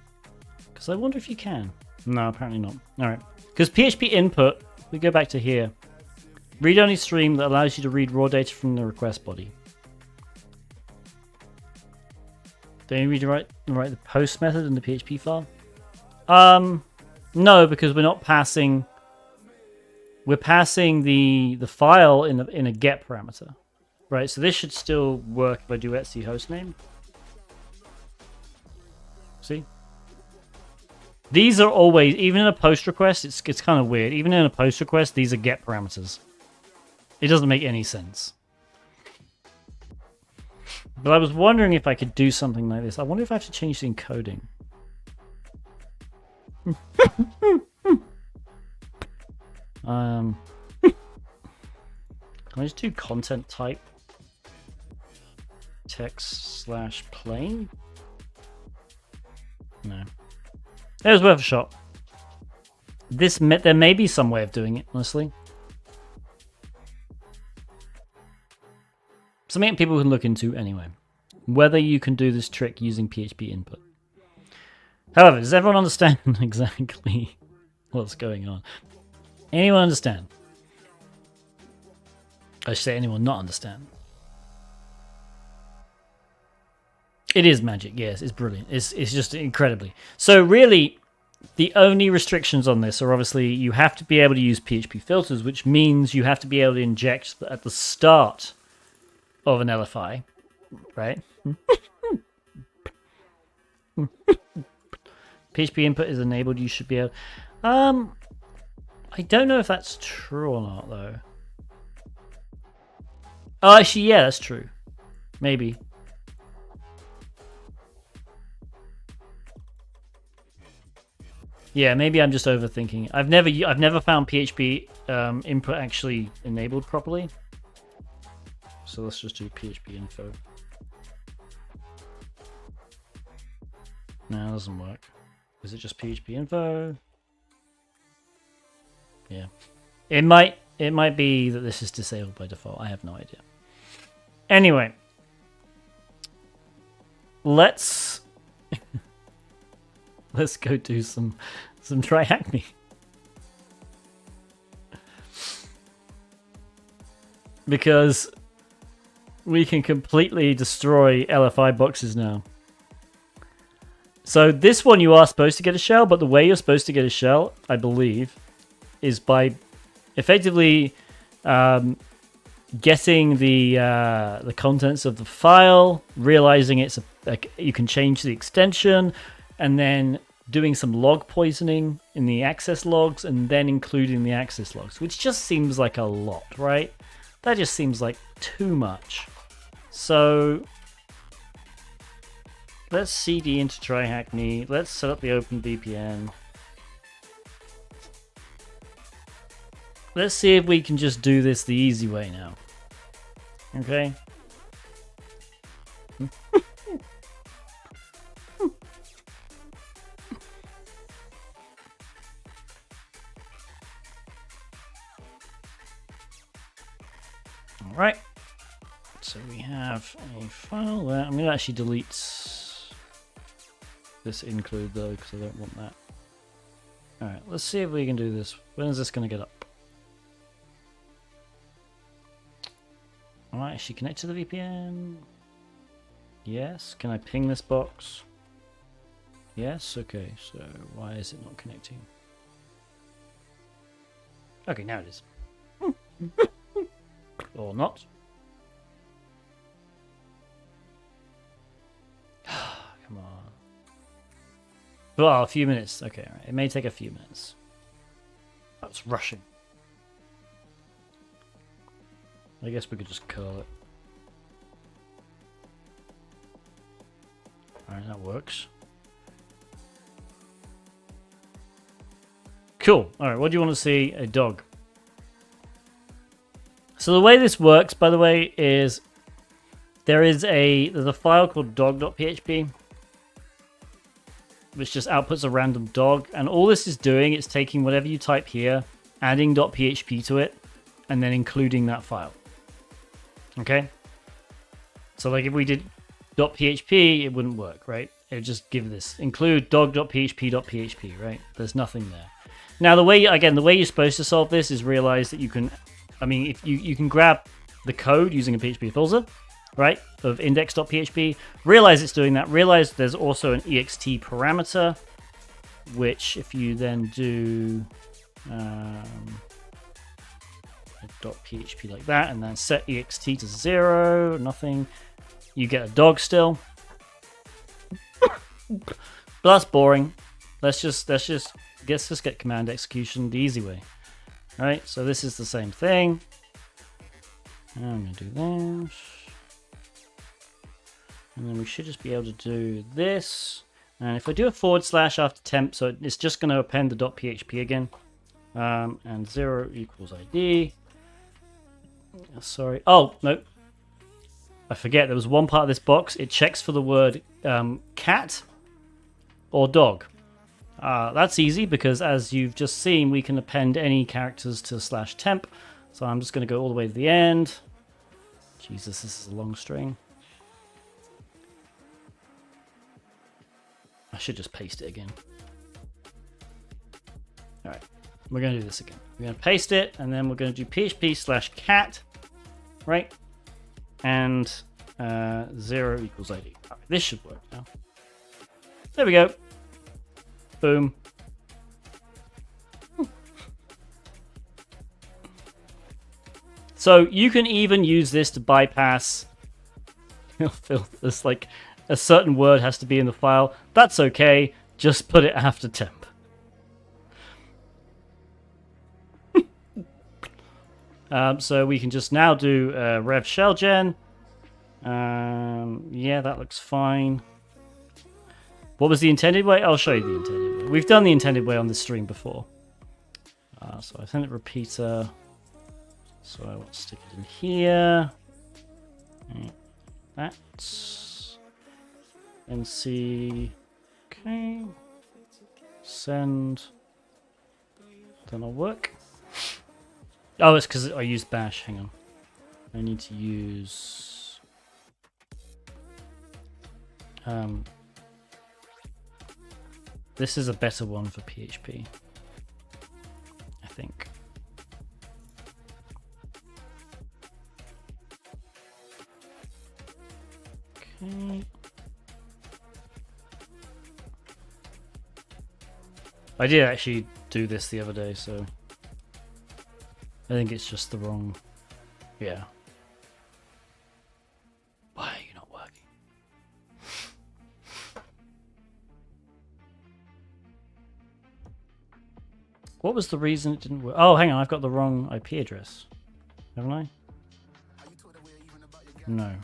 Because I wonder if you can. No, apparently not. Alright. Because PHP input, we go back to here. Read-only stream that allows you to read raw data from the request body. Do you need to write the post method in the PHP file? No, because we're not passing. We're passing the file in a get parameter, right? So this should still work if I do etc hostname. See, these are always, even in a post request. It's kind of weird. Even in a post request, these are get parameters. It doesn't make any sense. But I was wondering if I could do something like this. I wonder if I have to change the encoding. Can I just do content type text/plain? No. It was worth a shot. There may be some way of doing it, honestly. Something people can look into anyway. Whether you can do this trick using PHP input. However, does everyone understand exactly what's going on? Anyone understand? I should say anyone not understand. It is magic, yes, it's brilliant. It's just incredibly. So really, the only restrictions on this are obviously you have to be able to use PHP filters, which means you have to be able to inject at the start of an LFI, right? PHP input is enabled, you should be able... I don't know if that's true or not, though. Oh, actually, yeah, that's true. Maybe. Yeah, maybe I'm just overthinking it. I've never found PHP input actually enabled properly. So let's just do PHP info. No, it doesn't work. Is it just PHP info? Yeah. It might be that this is disabled by default. I have no idea. Anyway. Let's go do some TryHackMe. Because we can completely destroy LFI boxes now. So this one you are supposed to get a shell, but the way you're supposed to get a shell, I believe, is by effectively getting the contents of the file, realizing it's you can change the extension, and then doing some log poisoning in the access logs, and then including the access logs, which just seems like a lot, right? That just seems like too much. So let's cd into TryHackMe. Let's set up the OpenVPN. Let's see if we can just do this the easy way now. Okay. All right. So we have a file there. I'm going to actually delete this include though, because I don't want that. All right. Let's see if we can do this. When is this going to get up? All right. Is she connected to the VPN? Yes. Can I ping this box? Yes. Okay. So why is it not connecting? Okay. Now it is. Or not. Come on. Well, a few minutes. Okay, all right. It may take a few minutes. That's rushing. I guess we could just curl it. Alright, that works. Cool. Alright, what do you want to see? A dog. So the way this works, by the way, is there's a file called dog.php, which just outputs a random dog, and all this is doing is taking whatever you type here, adding .php to it, and then including that file. Okay? So like if we did .php, it wouldn't work, right? It would just give this include dog.php.php, right? There's nothing there. Now the way you're supposed to solve this is realize that you can, I mean, if you can grab the code using a PHP filter, right, of index.php, realize it's doing that, realize there's also an ext parameter, which if you then do .php like that, and then set ext to 0, nothing, you get a dog still. But that's boring. Let's just get command execution the easy way. All right, so this is the same thing. And I'm going to do this. And then we should just be able to do this. And if I do a / after temp, so it's just going to append the .php again. And 0 equals ID. Sorry. Oh, no. I forget, there was one part of this box. It checks for the word cat or dog. That's easy because as you've just seen, we can append any characters to /temp. So I'm just going to go all the way to the end. Jesus, this is a long string. I should just paste it again. All right, we're going to do this again. We're going to paste it, and then we're going to do php/cat, right? And 0 equals ID. All right, this should work now. There we go. Boom. So you can even use this to bypass filters, like a certain word has to be in the file. That's okay. Just put it after temp. So we can just now do rev shell gen. Yeah, that looks fine. What was the intended way? I'll show you the intended way. We've done the intended way on this stream before. So I sent it repeater. So I want to stick it in here. That's NC. Okay. Send. Then I'll work. Oh, it's because I used bash. Hang on. I need to use. This is a better one for PHP, I think. Okay. I did actually do this the other day, so I think it's just the wrong. Yeah. Why are you not working? What was the reason it didn't work? Oh, hang on, I've got the wrong IP address. Haven't I? No.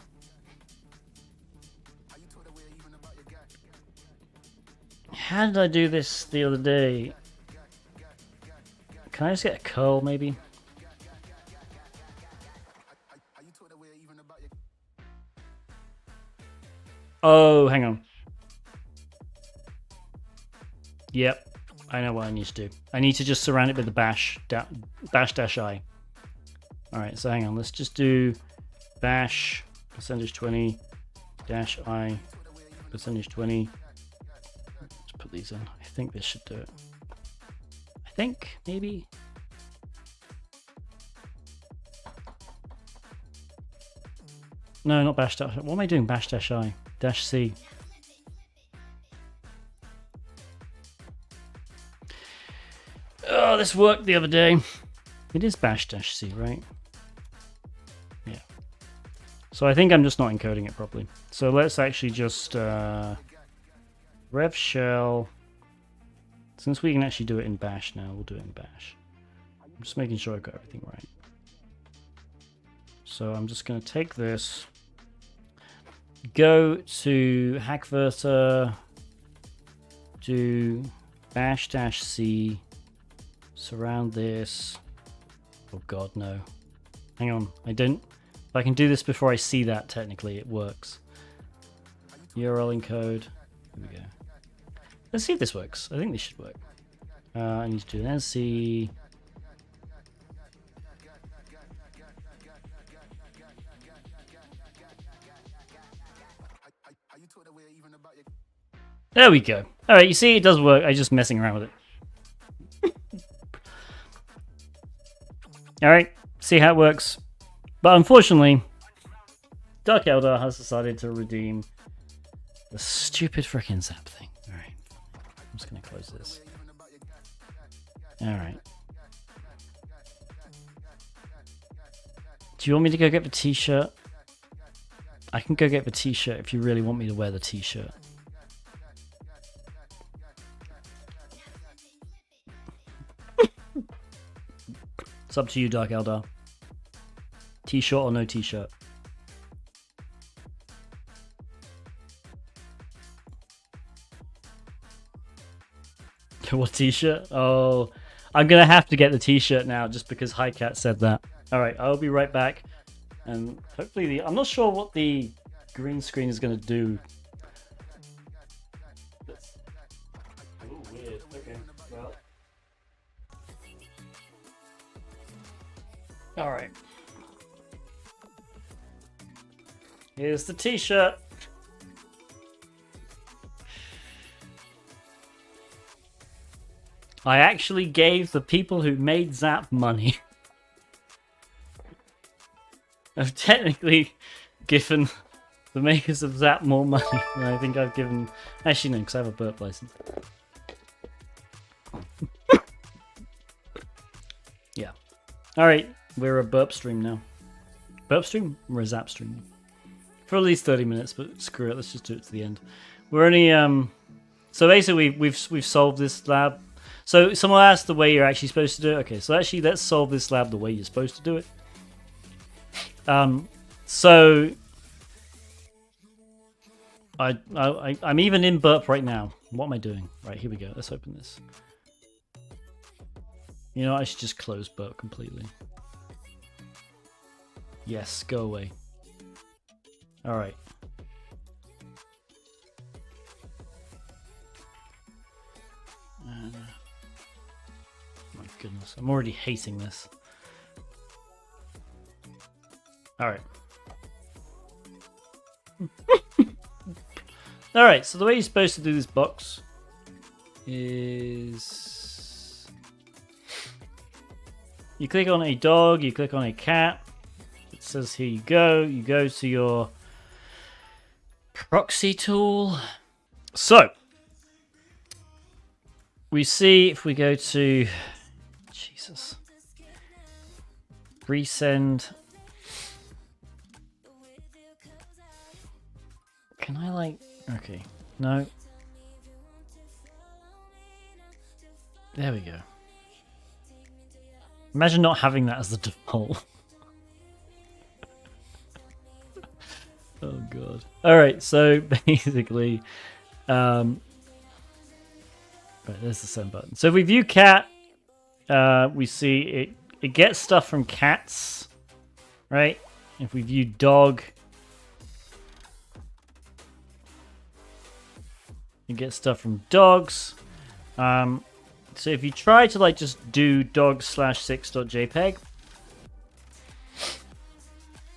How did I do this the other day? Can I just get a curl, maybe? Oh, hang on. Yep. I know what I need to do. I need to just surround it with the bash -i. Alright, so hang on. Let's just do bash %20 -i %20. Let's put these in. I think this should do it. I think, maybe. No, not bash -i. What am I doing? Bash -i. -c. Oh, this worked the other day. It is bash -c, right? Yeah. So I think I'm just not encoding it properly. So let's actually just rev shell. Since we can actually do it in bash now, we'll do it in bash. I'm just making sure I've got everything right. So I'm just going to take this, go to hackverter, do bash -c, surround this. Oh god, no. Hang on, I don't. If I can do this before I see that, technically it works. URL encode. Here we go. Let's see if this works. I think this should work. I need to do an NC. There we go. Alright, you see, it does work. I'm just messing around with it. Alright, see how it works. But unfortunately, Dark Eldar has decided to redeem the stupid frickin' zap thing. Alright, I'm just going to close this. Alright. Do you want me to go get the t-shirt? I can go get the t-shirt if you really want me to wear the t-shirt. It's up to you, Dark Eldar. T-shirt or no T-shirt? What T-shirt? Oh, I'm gonna have to get the T-shirt now just because Highcat said that. All right, I'll be right back, and hopefully I'm not sure what the green screen is gonna do. Oh, weird. Okay, well. All right. Here's the T-shirt. I actually gave the people who made Zap money. I've technically given the makers of Zap more money than I think I've given... Actually, no, because I have a burp license. Yeah. Alright, we're a burp stream now. Burp stream? We're a Zap stream. For at least 30 minutes, but screw it, let's just do it to the end. We're only... So basically, we've solved this lab. So someone asked the way you're actually supposed to do it. Okay, so actually let's solve this lab the way you're supposed to do it. So I'm even in burp right now. What am I doing? Right, here we go. Let's open this. You know, I should just close burp completely. Yes, go away. All right. My goodness, I'm already hating this. Alright. Alright, so the way you're supposed to do this box is... You click on a dog, you click on a cat. It says here you go to your proxy tool. So, we see if we go to... Jesus. Resend. Can I like... Okay. No. There we go. Imagine not having that as the default. Oh god. Alright, so basically... Right, there's the send button. So if we view cat, we see it gets stuff from cats, right? If we view dog, it gets stuff from dogs. So if you try to like just do dog/6.jpg,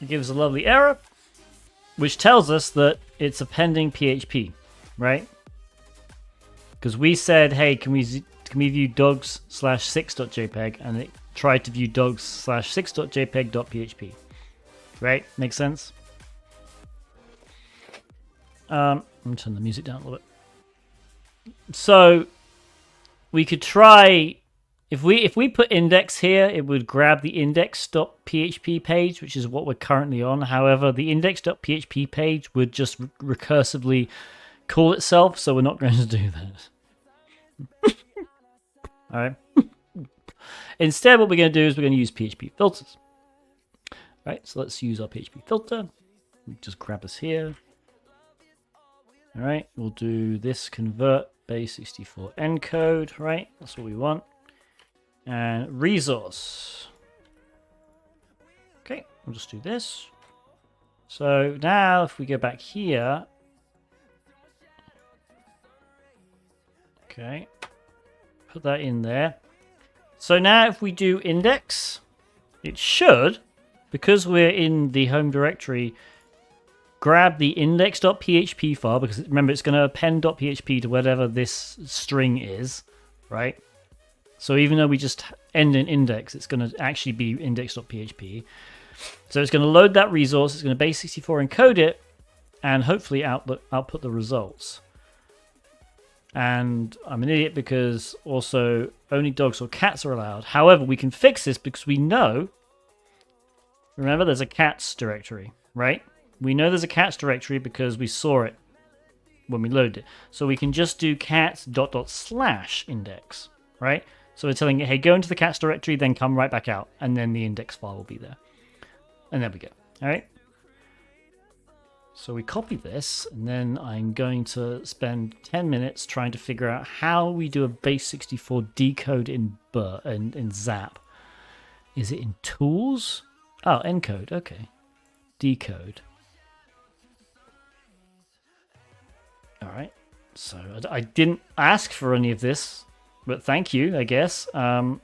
it gives a lovely error, which tells us that it's appending PHP, right? Because we said, hey, can we view dogs/6.jpg, and it tried to view dogs/6.jpg.php. Right? Makes sense? Let me turn the music down a little bit. So we could try, if we put index here, it would grab the index.php page, which is what we're currently on. However, the index.php page would just recursively call itself, so we're not going to do that. Alright. Instead, what we're going to do is we're going to use PHP filters. Right, so let's use our PHP filter. Just grab us here. Alright, we'll do this convert base64 encode, right? That's what we want. And resource. Okay, we'll just do this. So now if we go back here. Okay, put that in there. So now if we do index, it should, because we're in the home directory, grab the index.php file, because remember it's going to append .php to whatever this string is, right? So even though we just end in index, it's going to actually be index.php. So it's going to load that resource, it's going to base64 encode it, and hopefully output the results. And I'm an idiot because also only dogs or cats are allowed. However, we can fix this because we know, remember there's a cats directory, right? We know there's a cats directory because we saw it when we loaded it. So we can just do cats ... index, right? So we're telling it, hey, go into the cats directory, then come right back out, and then the index file will be there. And there we go. All right. So we copy this, and then I'm going to spend 10 minutes trying to figure out how we do a base 64 decode in Zap. Is it in tools? Oh, encode. Okay. Decode. All right. So I didn't ask for any of this, but thank you, I guess. Can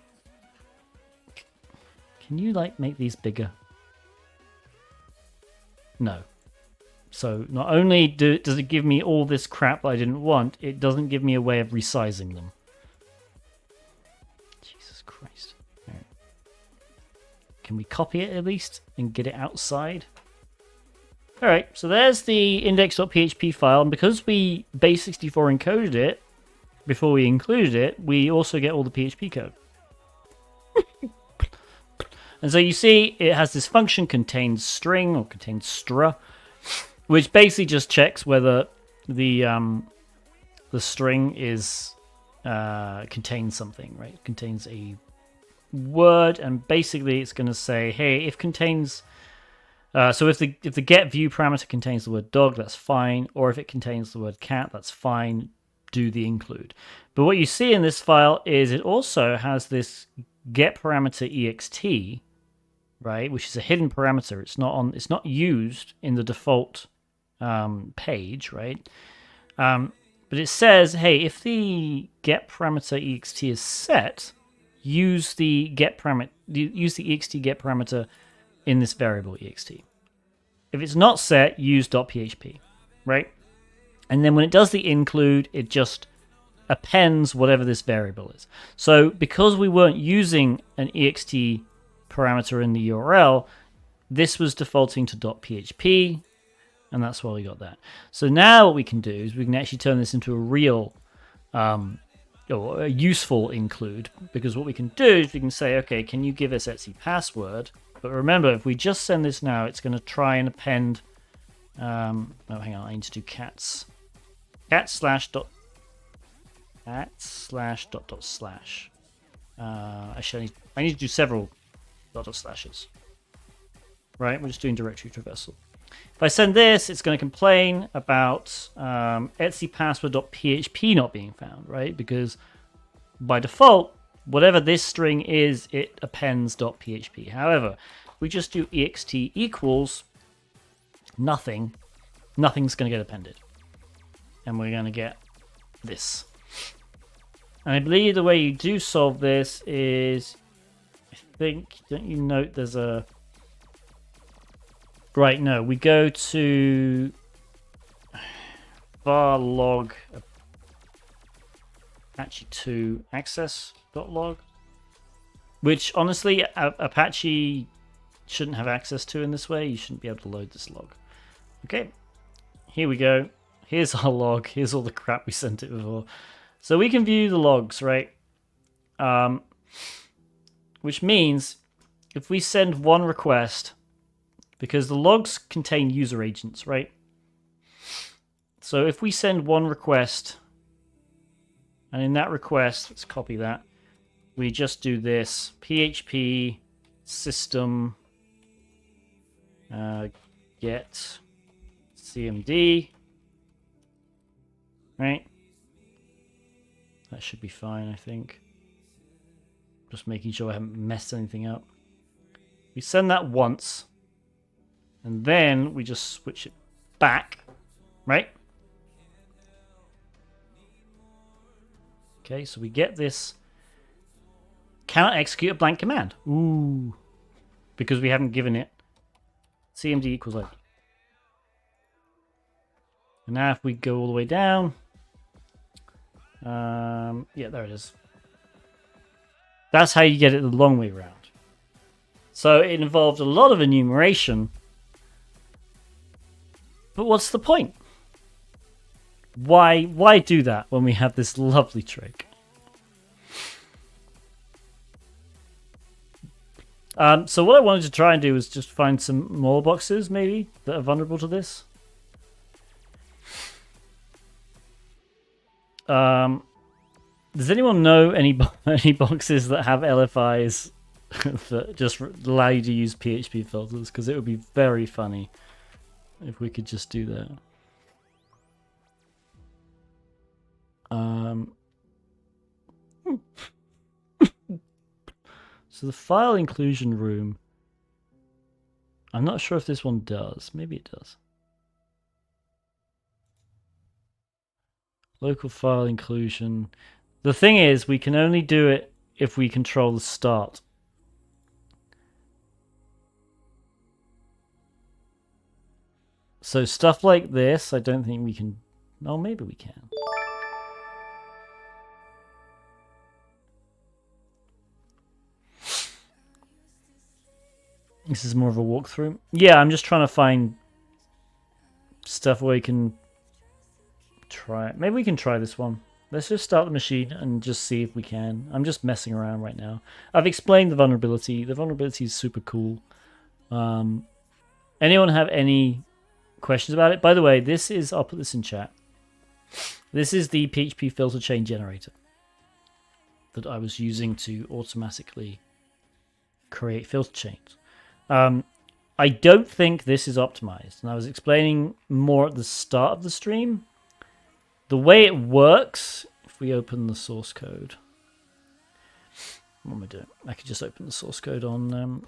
you like make these bigger? No. So not only does it give me all this crap that I didn't want, it doesn't give me a way of resizing them. Jesus Christ. All right. Can we copy it at least and get it outside? All right, so there's the index.php file, and because we base64 encoded it before we included it, we also get all the PHP code. And so you see it has this function contains string or contains str, which basically just checks whether the string is contains something, right? Contains a word, and basically it's going to say, hey, if contains so if the get view parameter contains the word dog, that's fine, or if it contains the word cat, that's fine. Do the include. But what you see in this file is it also has this get parameter ext, right, which is a hidden parameter. It's not used in the default page, right? But it says, hey, if the get parameter ext is set, use the ext get parameter in this variable ext. If it's not set, use .php, right? And then when it does the include, it just appends whatever this variable is. So because we weren't using an ext parameter in the URL, this was defaulting to .php, and that's why we got that. So now what we can do is we can actually turn this into a real or a useful include, because what we can do is we can say, okay, can you give us Etsy password? But remember, if we just send this now, it's going to try and append. Oh, hang on, I need to do cats. Cat slash dot slash. Actually, I need to do several dot slashes. Right, we're just doing directory traversal. If I send this, it's going to complain about Etsy password.php not being found, right? Because by default, whatever this string is, it appends .php. However, we just do ext equals nothing. Nothing's going to get appended. And we're going to get this. And I believe the way you do solve this is, I think, don't you note there's a... Right, no, we go to var log Apache 2 access.log, which honestly Apache shouldn't have access to in this way. You shouldn't be able to load this log. Okay, here we go. Here's our log. Here's all the crap we sent it before. So we can view the logs, right? Which means if we send one request, because the logs contain user agents, right? So if we send one request, and in that request, let's copy that, we just do this PHP system get cmd, right? That should be fine, I think. Just making sure I haven't messed anything up. We send that once, and then we just switch it back, right? Okay, so we get this cannot execute a blank command. Ooh. Because we haven't given it cmd equals load. And now if we go all the way down, yeah, there it is. That's how you get it the long way around. So it involved a lot of enumeration. But what's the point? Why do that when we have this lovely trick? So what I wanted to try and do was just find some more boxes, maybe, that are vulnerable to this. Does anyone know any boxes that have LFIs that just allow you to use PHP filters, because it would be very funny if we could just do that. So the file inclusion room, I'm not sure if this one does. Maybe it does. Local file inclusion. The thing is, we can only do it if we control the start. So stuff like this, I don't think we can. Oh, maybe we can. This is more of a walkthrough. Yeah, I'm just trying to find stuff where we can try it. Maybe we can try this one. Let's just start the machine and just see if we can. I'm just messing around right now. I've explained the vulnerability. The vulnerability is super cool. Anyone have any questions about it? By the way, this is, I'll put this in chat. This is the PHP Filter Chain generator that I was using to automatically create filter chains. I don't think this is optimized, and I was explaining more at the start of the stream. The way it works, if we open the source code, what am I doing? I could just open the source code on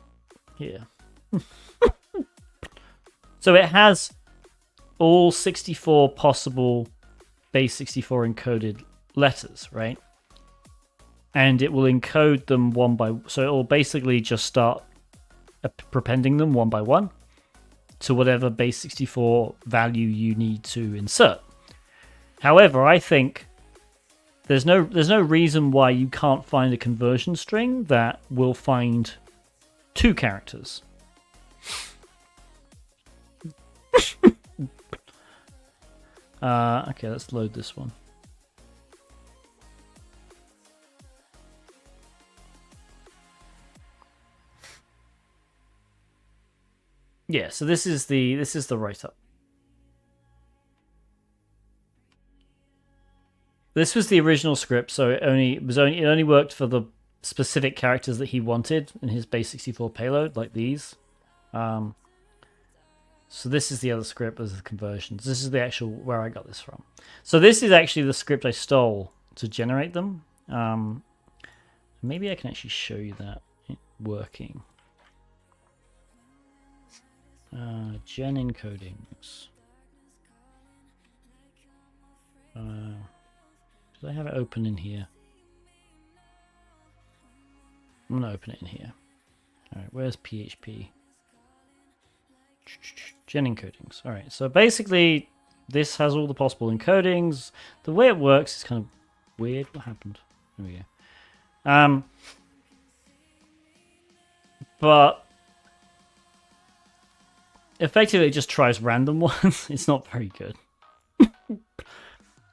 here. So it has all 64 possible base 64 encoded letters, right? And it will encode them one by, so it will basically just start prepending them one by one to whatever base 64 value you need to insert. However, I think there's no reason why you can't find a conversion string that will find 2 characters. Okay, let's load this one. Yeah, so this is the write-up. This was the original script, so it only worked for the specific characters that he wanted in his base 64 payload, like these. So this is the other script as the conversions. This is the actual where I got this from. So this is actually the script I stole to generate them. Maybe I can actually show you that working. Gen encodings. Did I have it open in here? I'm gonna open it in here. All right, where's PHP? Gen encodings. All right, so basically this has all the possible encodings. The way it works is kind of weird. What happened? There we go. But effectively it just tries random ones. It's not very good.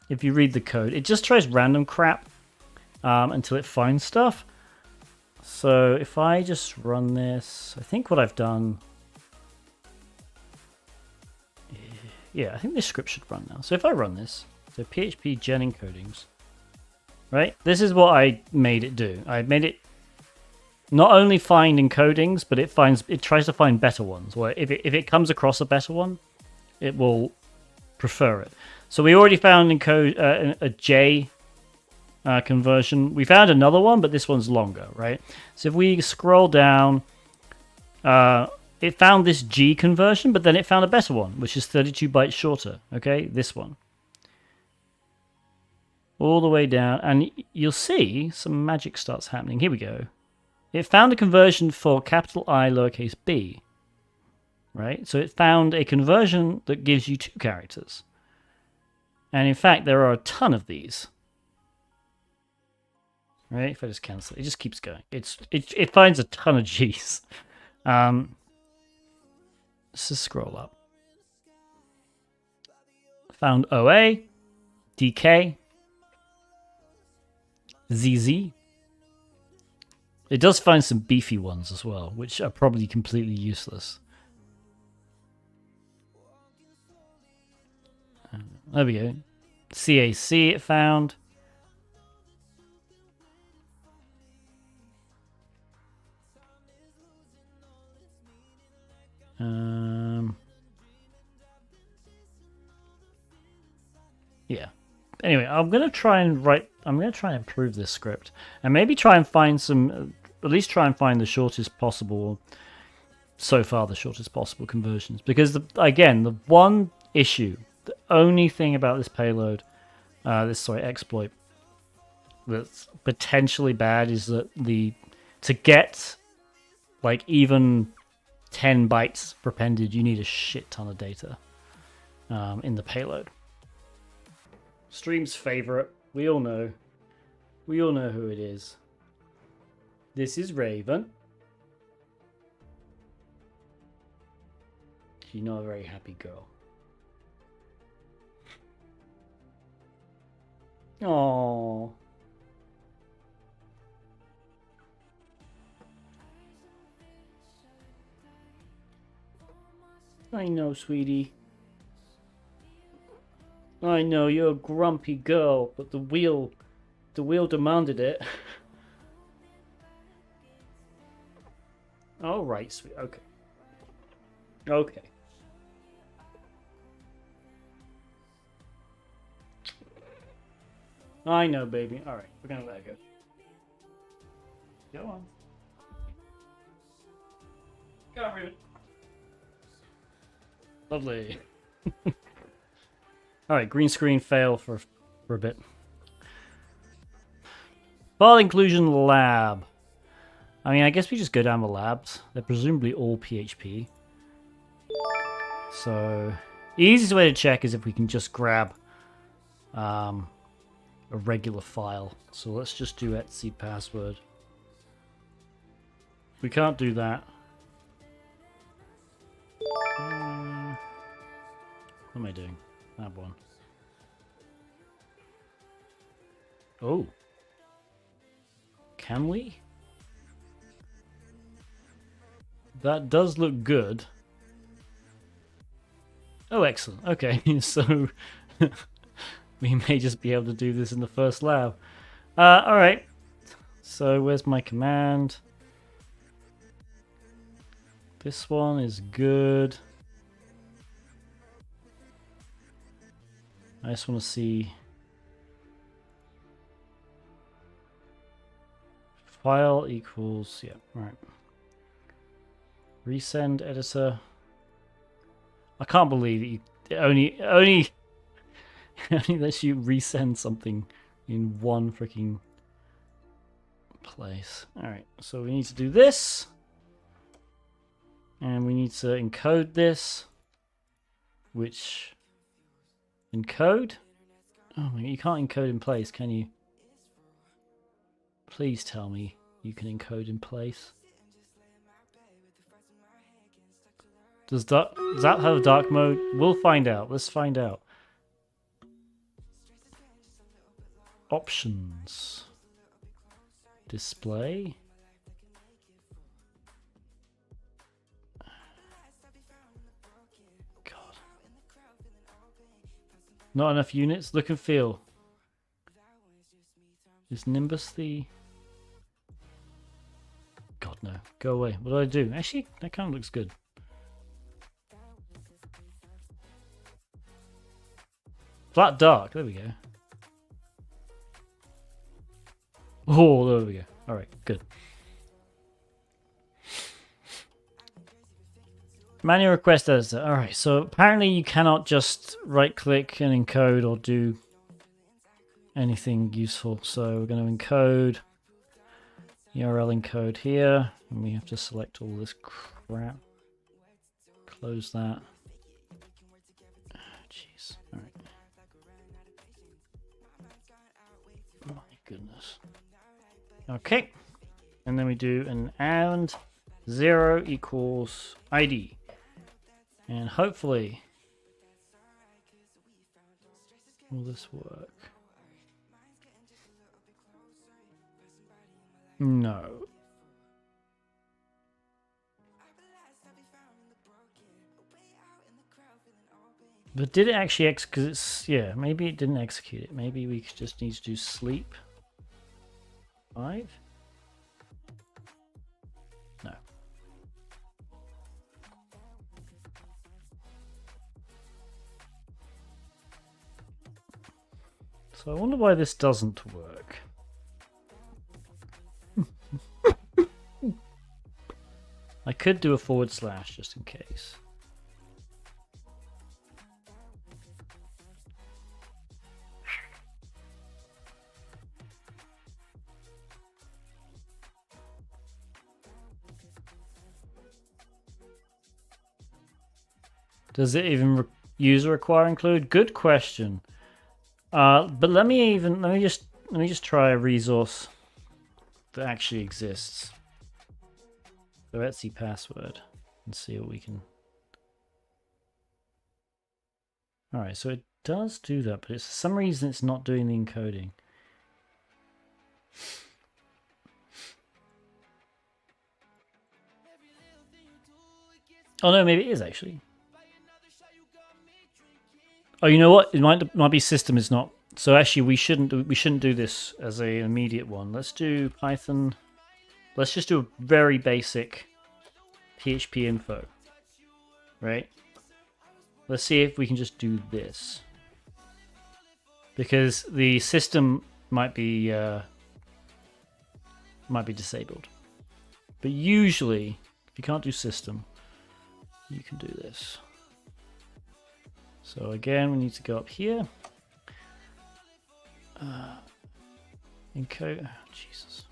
If you read the code, it just tries random crap until it finds stuff. So if I just run this, I think what I've done, yeah, I think this script should run now. So if I run this, so PHP gen encodings, right? This is what I made it do. I made it not only find encodings, but it tries to find better ones. Or if it comes across a better one, it will prefer it. So we already found a J conversion. We found another one, but this one's longer, right? So if we scroll down, it found this G conversion, but then it found a better one, which is 32 bytes shorter. Okay, this one. All the way down, and you'll see some magic starts happening. Here we go. It found a conversion for capital I, lowercase b. Right? So it found a conversion that gives you 2 characters. And in fact, there are a ton of these. Right? If I just cancel it, it just keeps going. It finds a ton of G's. Let's just scroll up. Found OA, DK, ZZ. It does find some beefy ones as well, which are probably completely useless. There we go. CAC it found. Yeah. Anyway, I'm gonna try and improve this script, and maybe try and find some, at least try and find the shortest possible, so far the shortest possible conversions. Because again, the one issue, the only thing about this payload, exploit, that's potentially bad is that to get like even 10 bytes prepended, you need a shit ton of data in the payload. Stream's favorite. We all know who it is. This is Raven. She's not a very happy girl. Aww. I know, sweetie. I know you're a grumpy girl, but the wheel demanded it. All right, sweet. Okay. Okay. I know, baby. All right, we're gonna let it go. Go on. Go on, Raven. Lovely. All right, green screen fail for a bit. File inclusion lab. I mean, I guess we just go down the labs. They're presumably all PHP. So, the easiest way to check is if we can just grab a regular file. So let's just do etc password. We can't do that. What am I doing? That one. Oh. Can we? That does look good. Oh, excellent. Okay, so we may just be able to do this in the first lab. Alright. So where's my command? This one is good. I just want to see file equals, yeah, right. Resend editor. I can't believe it only lets you resend something in one freaking place. Alright, so we need to do this. And we need to encode this. Which encode? Oh my God, you can't encode in place, can you? Please tell me you can encode in place. Does that have dark mode? We'll find out. Let's find out. Options. Display. God. Not enough units. Look and feel. Is Nimbus the... God, no. Go away. What do I do? Actually, that kind of looks good. Flat dark. There we go. Oh, there we go. Alright, good. Manual request editor. Alright, so apparently you cannot just right click and encode or do anything useful. So we're going to encode URL encode here, and we have to select all this crap. Close that. Jeez. All right. My goodness. Okay, and then we do an and 0 equals ID, and hopefully will this work? No. But did it actually because it's, yeah, maybe it didn't execute it. Maybe we just need to do sleep 5. No. So I wonder why this doesn't work. I could do a / just in case. Does it even user require include? Good question. But let me just try a resource that actually exists. So Etsy password and see what we can. All right, so it does do that, but for some reason it's not doing the encoding. Oh no, maybe it is actually. Oh, you know what? It might be system is not. So actually, we shouldn't do this as an immediate one. Let's do Python. Let's just do a very basic PHP info, right? Let's see if we can just do this, because the system might be disabled. But usually, if you can't do system, you can do this. So again, we need to go up here. Encode. Oh, Jesus.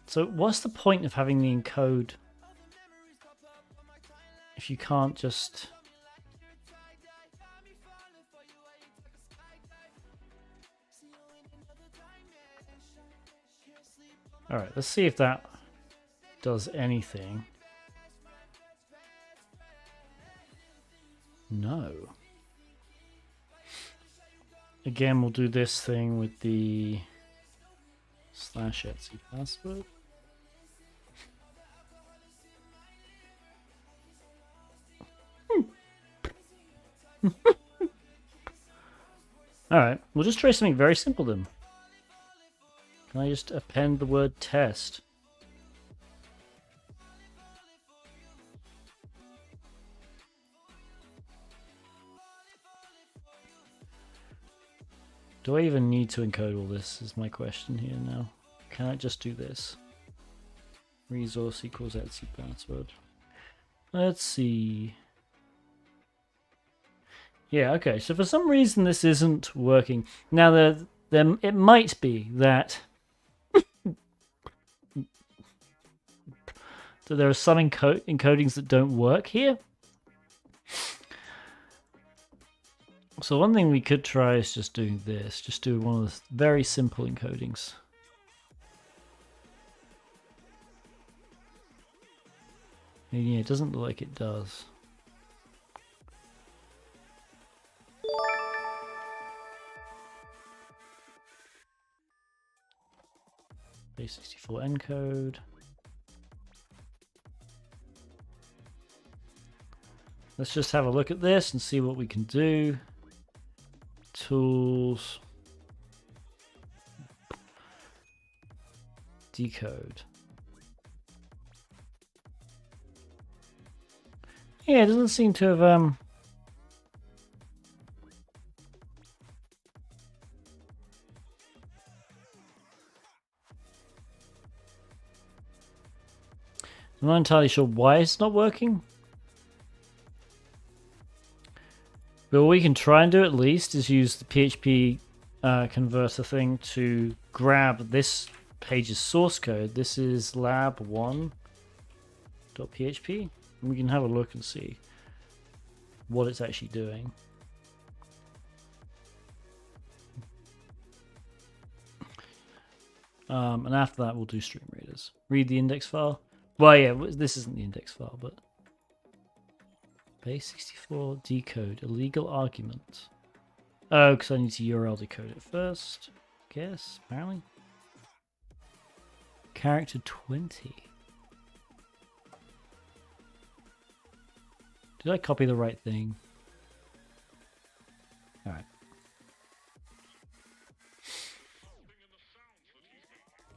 So what's the point of having the encode if you can't just... Alright, let's see if that does anything. No. Again, we'll do this thing with the /Etsy password. Alright, we'll just try something very simple then. Can I just append the word test? Do I even need to encode all this is my question here now. Can I just do this? Resource equals Etsy password. Let's see. Yeah, okay, so for some reason this isn't working. Now, it might be that there are some encodings that don't work here. So one thing we could try is just doing this. Just do one of the very simple encodings. And yeah, it doesn't look like it does. Base64 encode. Let's just have a look at this and see what we can do. Tools. Decode. Yeah, it doesn't seem to have I'm not entirely sure why it's not working. But what we can try and do at least is use the PHP converter thing to grab this page's source code. This is lab1.php. And we can have a look and see what it's actually doing. And after that, we'll do stream readers. Read the index file. Well, yeah, this isn't the index file, but base64 decode illegal argument. Oh, because I need to URL decode it first. Guess, apparently. Character 20. Did I copy the right thing? Alright.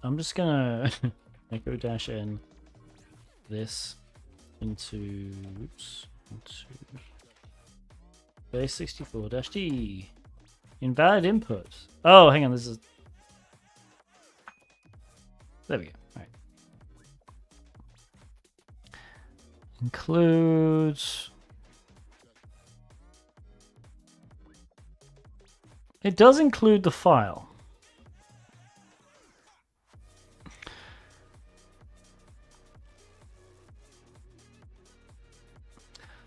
I'm just gonna echo -n this into base64-d. Invalid input. Oh, hang on. This is. There we go. All right. Includes. It does include the file.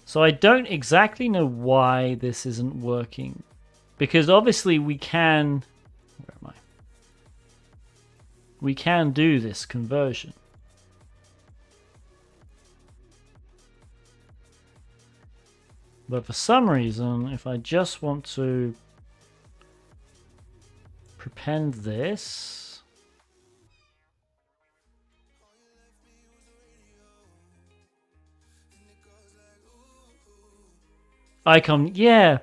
So I don't exactly know why this isn't working. Because obviously we can... Where am I? We can do this conversion. But for some reason, if I just want to prepend this... Icon, yeah.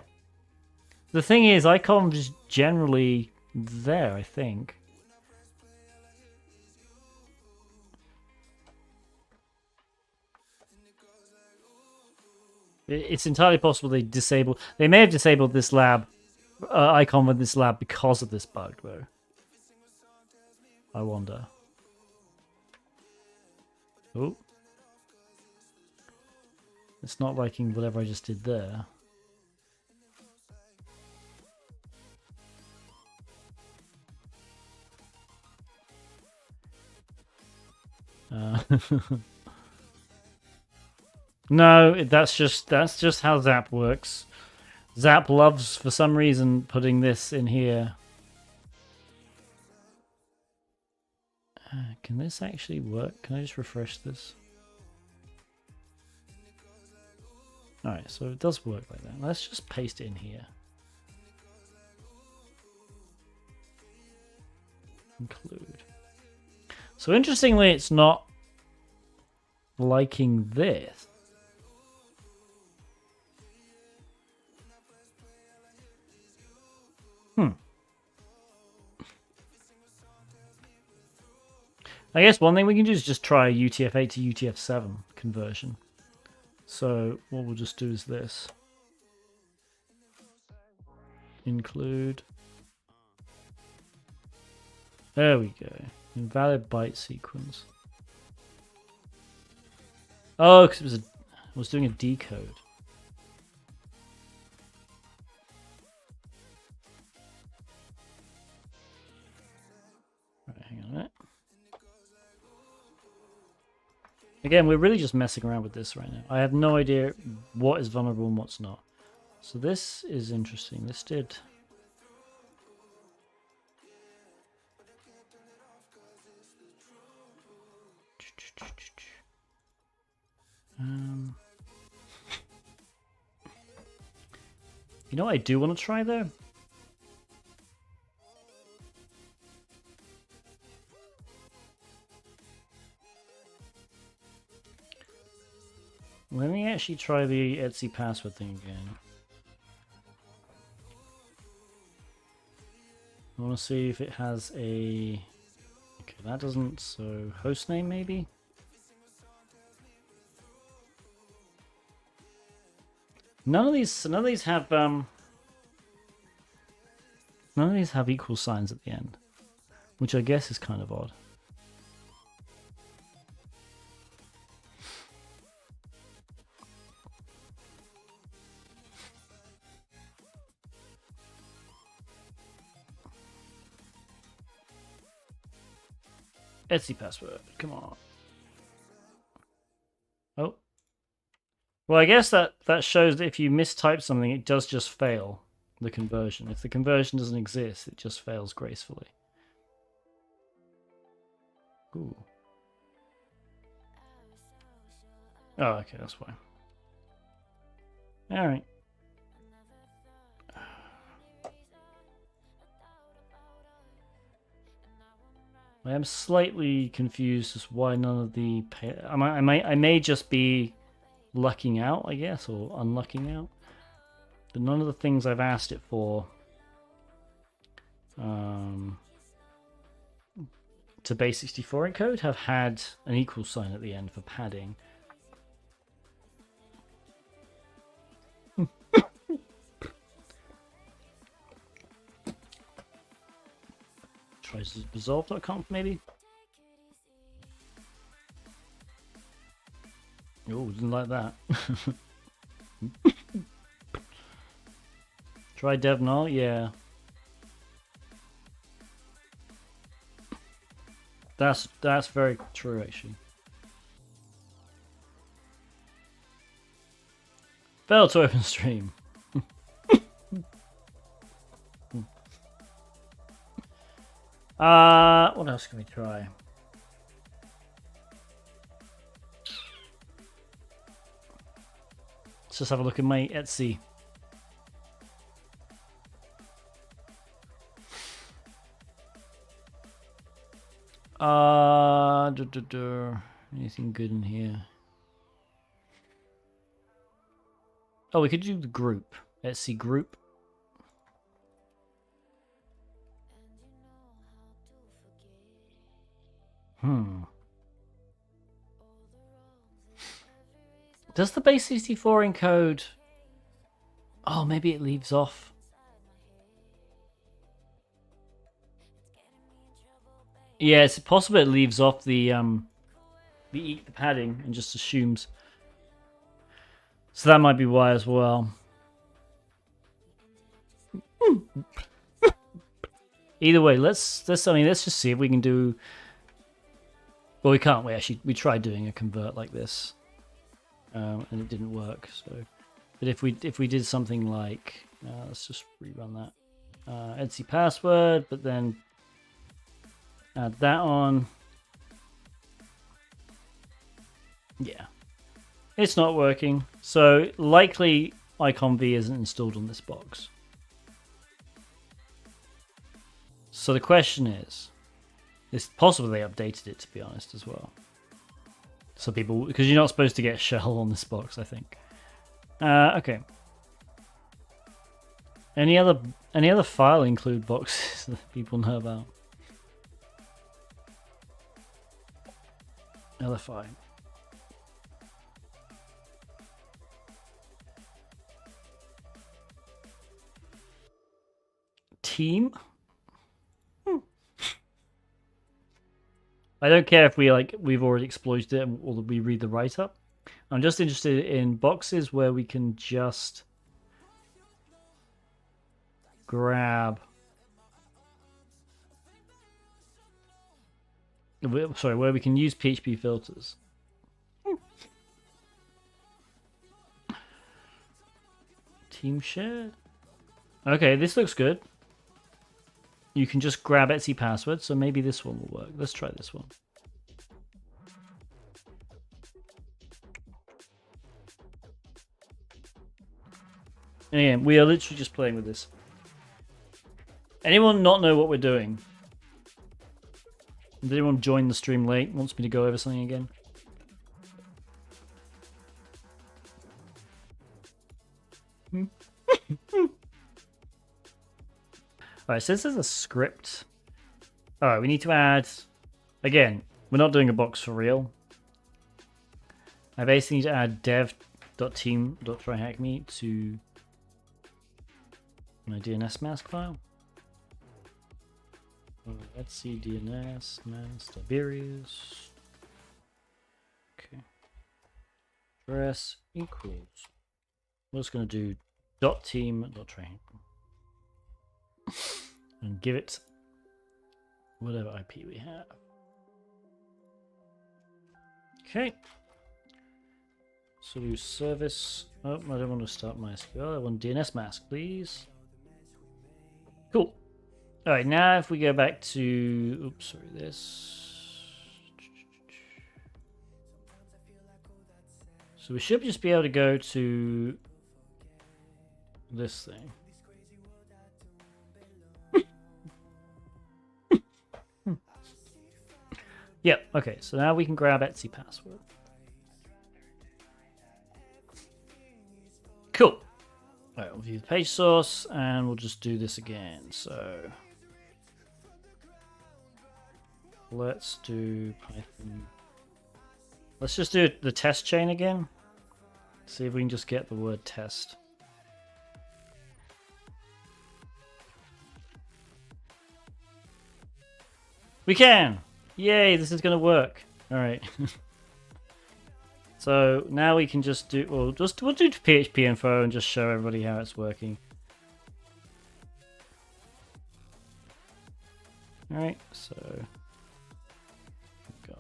The thing is, icon is generally there, I think. It's entirely possible they disabled. They may have disabled this lab icon with this lab because of this bug, though. I wonder. Oh, it's not liking whatever I just did there. No, that's just how Zap works. Zap loves, for some reason, putting this in here. Can this actually work? Can I just refresh this? Alright, so it does work like that. Let's just paste it in here. Include. So interestingly, it's not liking this. I guess one thing we can do is just try UTF-8 to UTF-7 conversion. So what we'll just do is this. Include. There we go. Invalid byte sequence. Oh, because it was doing a decode. Right, hang on a minute. Again, we're really just messing around with this right now. I have no idea what is vulnerable and what's not. So this is interesting. This did... You know what I do want to try though? Let me actually try the Etsy password thing again. I want to see if it has a... Okay, that doesn't... So, hostname maybe? None of these have none of these have equal signs at the end, which I guess is kind of odd. Etsy password, come on. Oh. Well, I guess that shows that if you mistype something, it does just fail the conversion. If the conversion doesn't exist, it just fails gracefully. Ooh. Oh, okay, that's fine. All right. I am slightly confused as why none of the... I may just be lucking out, I guess, or unlucking out. But none of the things I've asked it for to base64 encode have had an equal sign at the end for padding. Try resolve.conf maybe. Oh, didn't like that. Try dev null, yeah. That's very true actually. Failed to open stream. What else can we try? Let's just have a look at my Etsy. Anything good in here? Oh, we could do the group. Etsy group. Does the base 64 encode? Oh, maybe it leaves off. Yeah, it's possible it leaves off the padding and just assumes. So that might be why as well. Either way, let's just see if we can do. Well, we can't. We tried doing a convert like this, and it didn't work. So, but if we did something like, let's just rerun that. Etsy password, but then add that on. Yeah, it's not working. So likely iconv isn't installed on this box. So the question is, it's possible they updated it, to be honest, as well. So people, because you're not supposed to get shell on this box, I think. Okay. Any other file include boxes that people know about? LFI. Team? I don't care if we've already exploited it or we read the write-up. I'm just interested in boxes where we can just grab. Sorry, where we can use PHP filters. Team share. Okay, this looks good. You can just grab Etsy password, so maybe this one will work. Let's try this one. And again, we are literally just playing with this. Anyone not know what we're doing? Did anyone join the stream late? Wants me to go over something again? Alright, so this is a script. Alright, we need to add... Again, we're not doing a box for real. I basically need to add dev.team.tryhackme to my DNS mask file. Let's see DNS mask Tiberius. Okay. Address equals. We're just going to do .team.tryhackme. And give it whatever IP we have. Okay. So do service. Oh, I don't want to start MySQL. I want DNS mask, please. Cool. All right, now if we go back to, oops, sorry, this. So we should just be able to go to this thing. Yep, okay, so now we can grab Etsy password. Cool. Alright, we'll view the page source and we'll just do this again. So let's do Python. Let's just do the test chain again. See if we can just get the word test. We can! Yay, this is going to work. Alright. So now we can just do, we'll do PHP info and just show everybody how it's working. Alright, so go.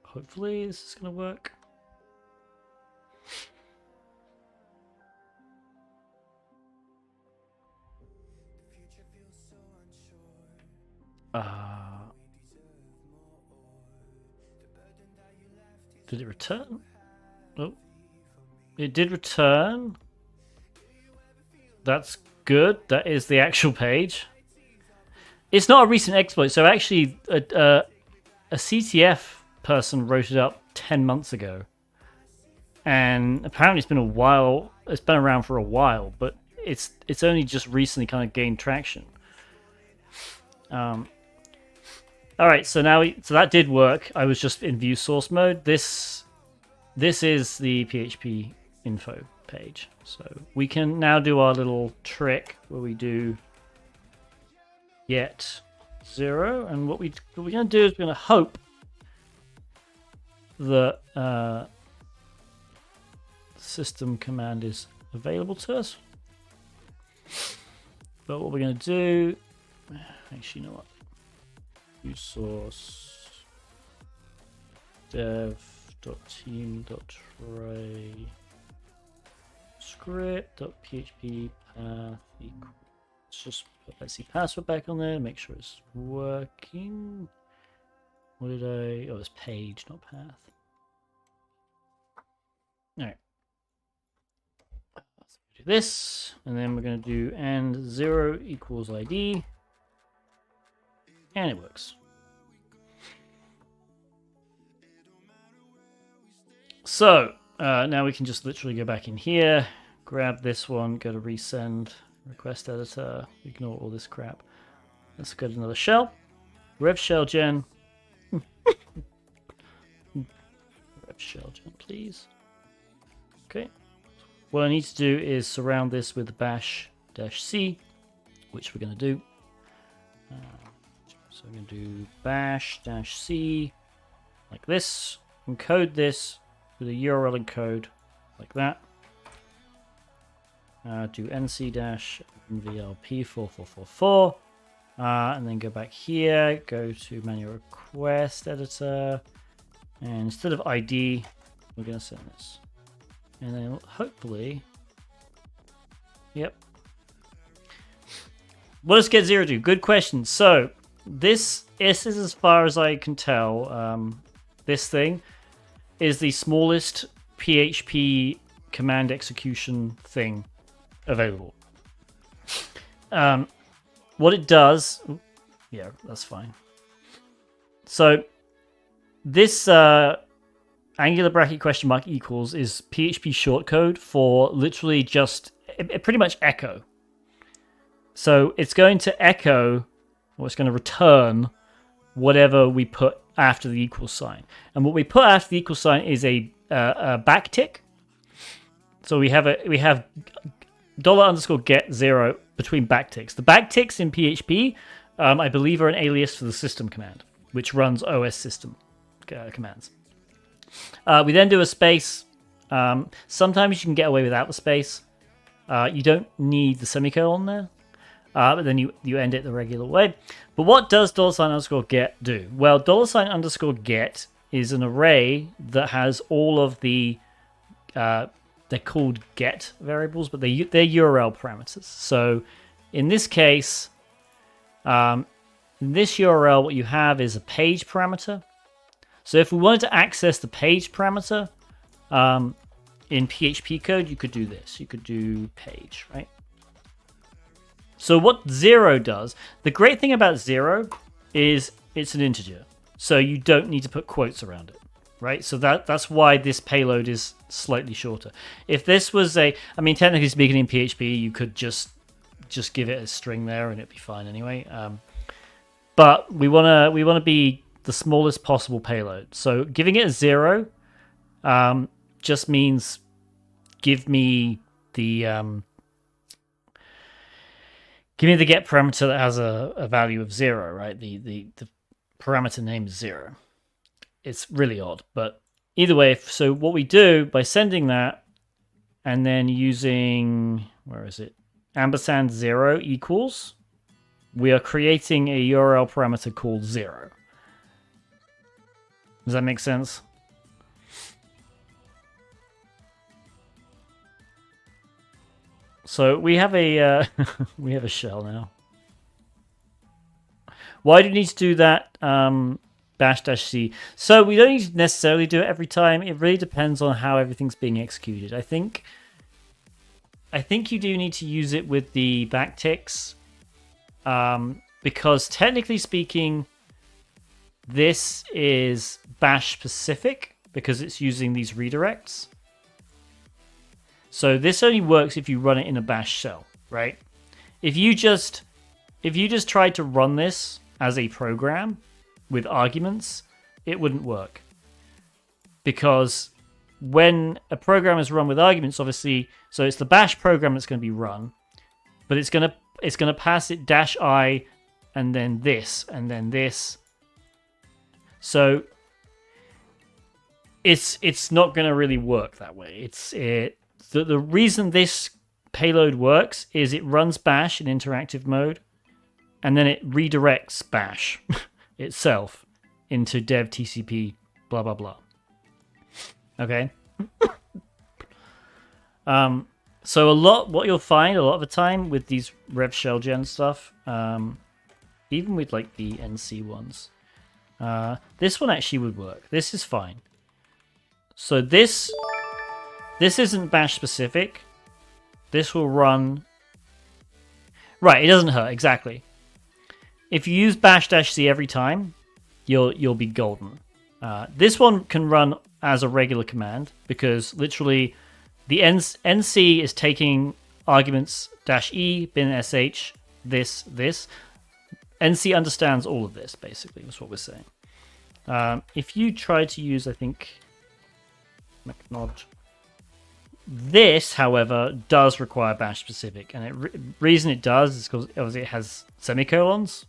Hopefully this is going to work. Did it return? Oh, it did return. That's good. That is the actual page. It's not a recent exploit, so actually a CTF person wrote it up 10 months ago. And apparently it's been a while, it's been around for a while, but it's only just recently kind of gained traction. Alright, so now so that did work. I was just in view source mode. This is the PHP info page. So we can now do our little trick where we do get 0, and what we're going to do is we're going to hope that system command is available to us. But what we're going to do, actually, you know what? View source dev.team.try script.php path equals. Let's just put let's password back on there, make sure it's working. What did I? Oh, it's page, not path. Alright. Let's do this, and then we're going to do and 0 equals ID. And it works. So now we can just literally go back in here, grab this one, go to resend, request editor, ignore all this crap. Let's go to another shell. Rev shell gen. Rev shell gen, please. Okay. What I need to do is surround this with bash-c, which we're going to do. So I'm going to do bash-c like this, encode this with a URL encode like that. Do nc-nvlp4444, and then go back here, go to manual request editor, and instead of ID, we're going to send this. And then hopefully, yep. What does get 0 do? Good question. So this is, as far as I can tell, this thing is the smallest PHP command execution thing available. What it does, yeah, that's fine. So this angular bracket question mark equals is PHP shortcode for literally just pretty much echo. So it's going to echo, or it's going to return whatever we put after the equal sign. And what we put after the equal sign is a backtick. So we have $_get 0 between backticks. The backticks in PHP, I believe, are an alias for the system command, which runs OS system commands. We then do a space. Sometimes you can get away without the space. You don't need the semicolon there. But then you end it the regular way. But what does $_get do? Well, $_get is an array that has all of the they're called get variables, but they're URL parameters. So in this case, in this URL, what you have is a page parameter. So if we wanted to access the page parameter in PHP code, you could do this. You could do page, right? So what 0 does, the great thing about 0 is it's an integer. So you don't need to put quotes around it, right? So that's why this payload is slightly shorter. If this was technically speaking in PHP, you could just give it a string there and it'd be fine anyway. But we wanna be the smallest possible payload. So giving it a 0 just means give me the give me the get parameter that has a value of 0, right? The parameter name is 0. It's really odd, but either way, so what we do by sending that and then using, where is it? Ampersand 0 equals, we are creating a URL parameter called 0. Does that make sense? So we have a we have a shell now. Why do you need to do that? --c. So we don't need to necessarily do it every time. It really depends on how everything's being executed. I think you do need to use it with the backticks, because technically speaking, this is bash specific because it's using these redirects. So this only works if you run it in a bash shell, right? If you just tried to run this as a program with arguments, it wouldn't work. Because when a program is run with arguments, obviously, so it's the bash program that's going to be run, but it's going to pass it -i and then this and then this. So it's not going to really work that way. The reason this payload works is it runs bash in interactive mode, and then it redirects bash itself into dev TCP blah blah blah. Okay. So what you'll find a lot of the time with these rev shell gen stuff, even with like the NC ones, this one actually would work. This is fine. So this isn't bash specific. This will run. Right, it doesn't hurt exactly. If you use bash-c every time, you'll be golden. This one can run as a regular command because literally the nc is taking arguments -e, bin sh, this. NC understands all of this, basically, that's what we're saying. If you try to use, I think, McNod, this, however, does require bash specific, and the reason it does is because obviously it has semicolons,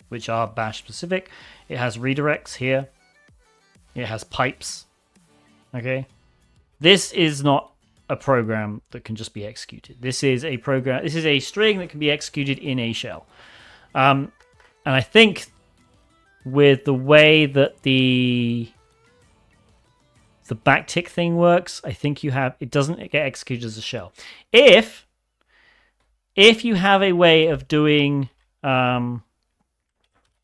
which are bash specific. It has redirects here. It has pipes. Okay, this is not a program that can just be executed. This is a program. This is a string that can be executed in a shell. And I think with the way that the backtick thing works, I think it doesn't get executed as a shell. If you have a way of doing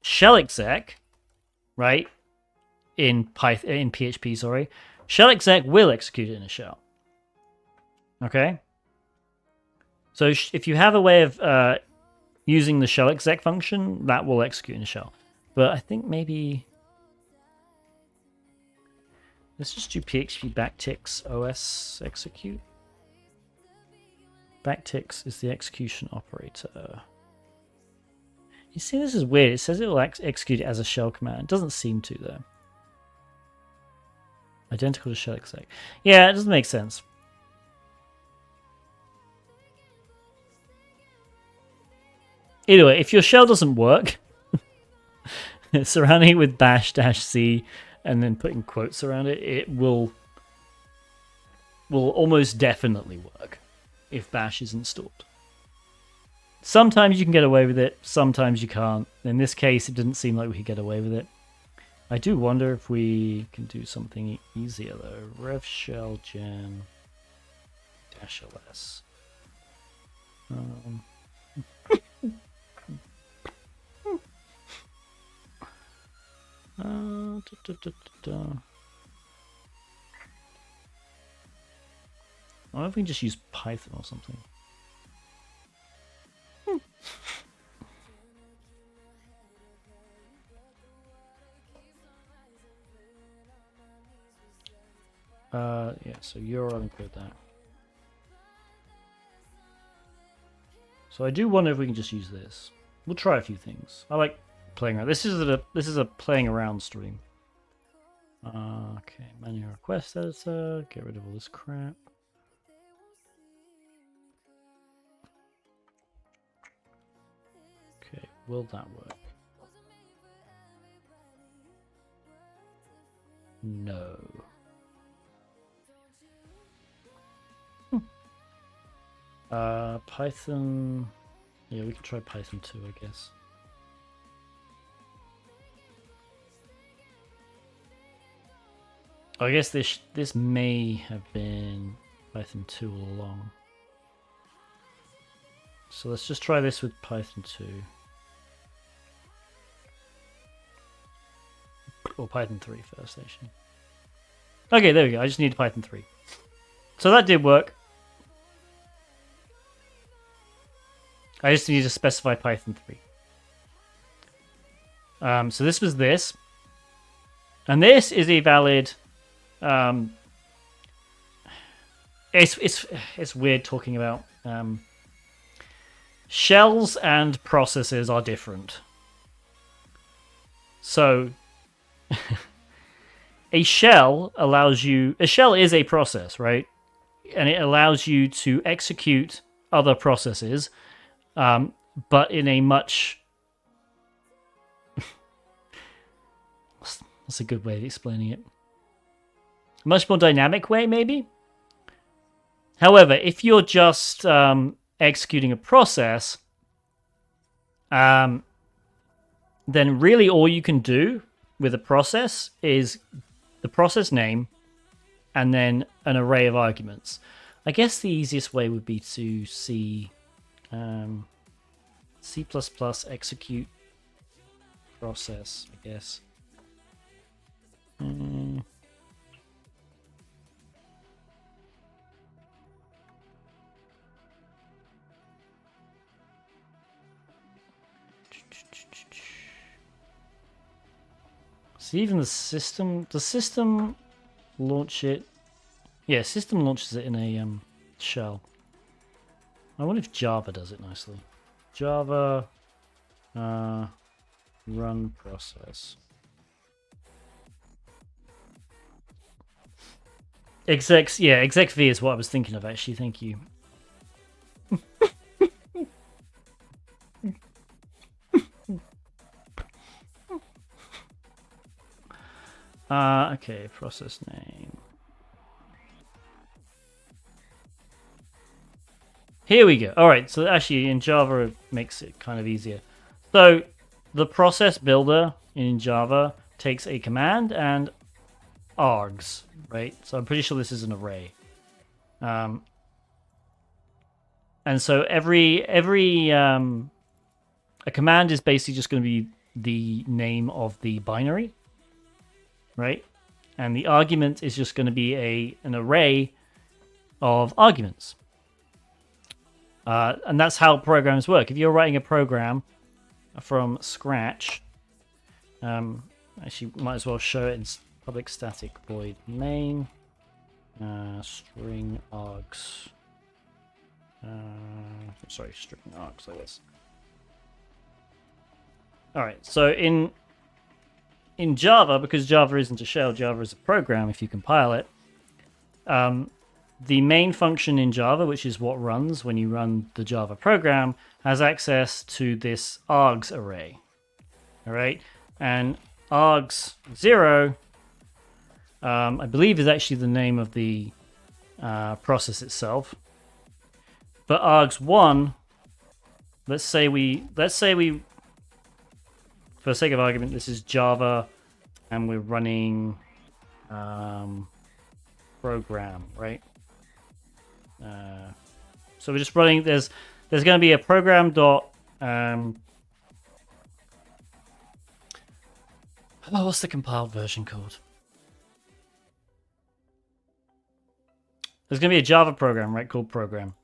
shell exec, right, in PHP, sorry, shell exec will execute it in a shell. Okay, so if you have a way of using the shell exec function, that will execute in a shell. But I think maybe let's just do PHP backticks os execute. Backticks is the execution operator. You see, this is weird. It says it will execute it as a shell command. It doesn't seem to, though. Identical to shell exec. Yeah, it doesn't make sense. Either way, if your shell doesn't work, surrounding it with bash-c and then putting quotes around it, it will almost definitely work if bash is installed. Sometimes you can get away with it, sometimes you can't. In this case, it didn't seem like we could get away with it. I do wonder if we can do something easier, though. Rev shell gen -ls. I wonder if we can just use Python or something. Yeah, so URL encode that. So I do wonder if we can just use this. We'll try a few things. I like playing around. This is a playing around stream. Okay, manual request editor. Get rid of all this crap. will that work? No. Python. Yeah, we can try Python 2, I guess. I guess this may have been Python 2 all along. So let's just try this with Python 2. Or Python 3 first, actually. Okay, there we go. I just need Python 3. So that did work. I just need to specify Python 3. So this was this. And this is a valid... It's weird talking about... shells and processes are different. So... a shell allows you... A shell is a process, right? And it allows you to execute other processes... but in a much... That's a good way of explaining it. Much more dynamic way, maybe? However, if you're just executing a process, then really all you can do with a process is the process name and then an array of arguments. I guess the easiest way would be to see... C++ execute process, I guess. See, even the system... Does system launch it? Yeah, system launches it in a shell. I wonder if Java does it nicely. Java run process. Execs, yeah, exec v is what I was thinking of actually. Thank you. Okay, process name. Here we go. All right, so actually in Java it makes it kind of easier. So the process builder in Java takes a command and args, right? So I'm pretty sure this is an array. And so a command is basically just going to be the name of the binary, right? And the argument is just going to be an array of arguments. And that's how programs work. If you're writing a program from scratch, actually might as well show it in public static void main string args. Sorry, string args like this. All right, so in Java, because Java isn't a shell, Java is a program. If you compile it, the main function in Java, which is what runs when you run the Java program, has access to this args array. All right, and args0, I believe, is actually the name of the process itself. But args1, let's say we, for the sake of argument, this is Java, and we're running program, right? So we're just running. There's going to be a program dot. What's the compiled version called? There's going to be a Java program, right, called program,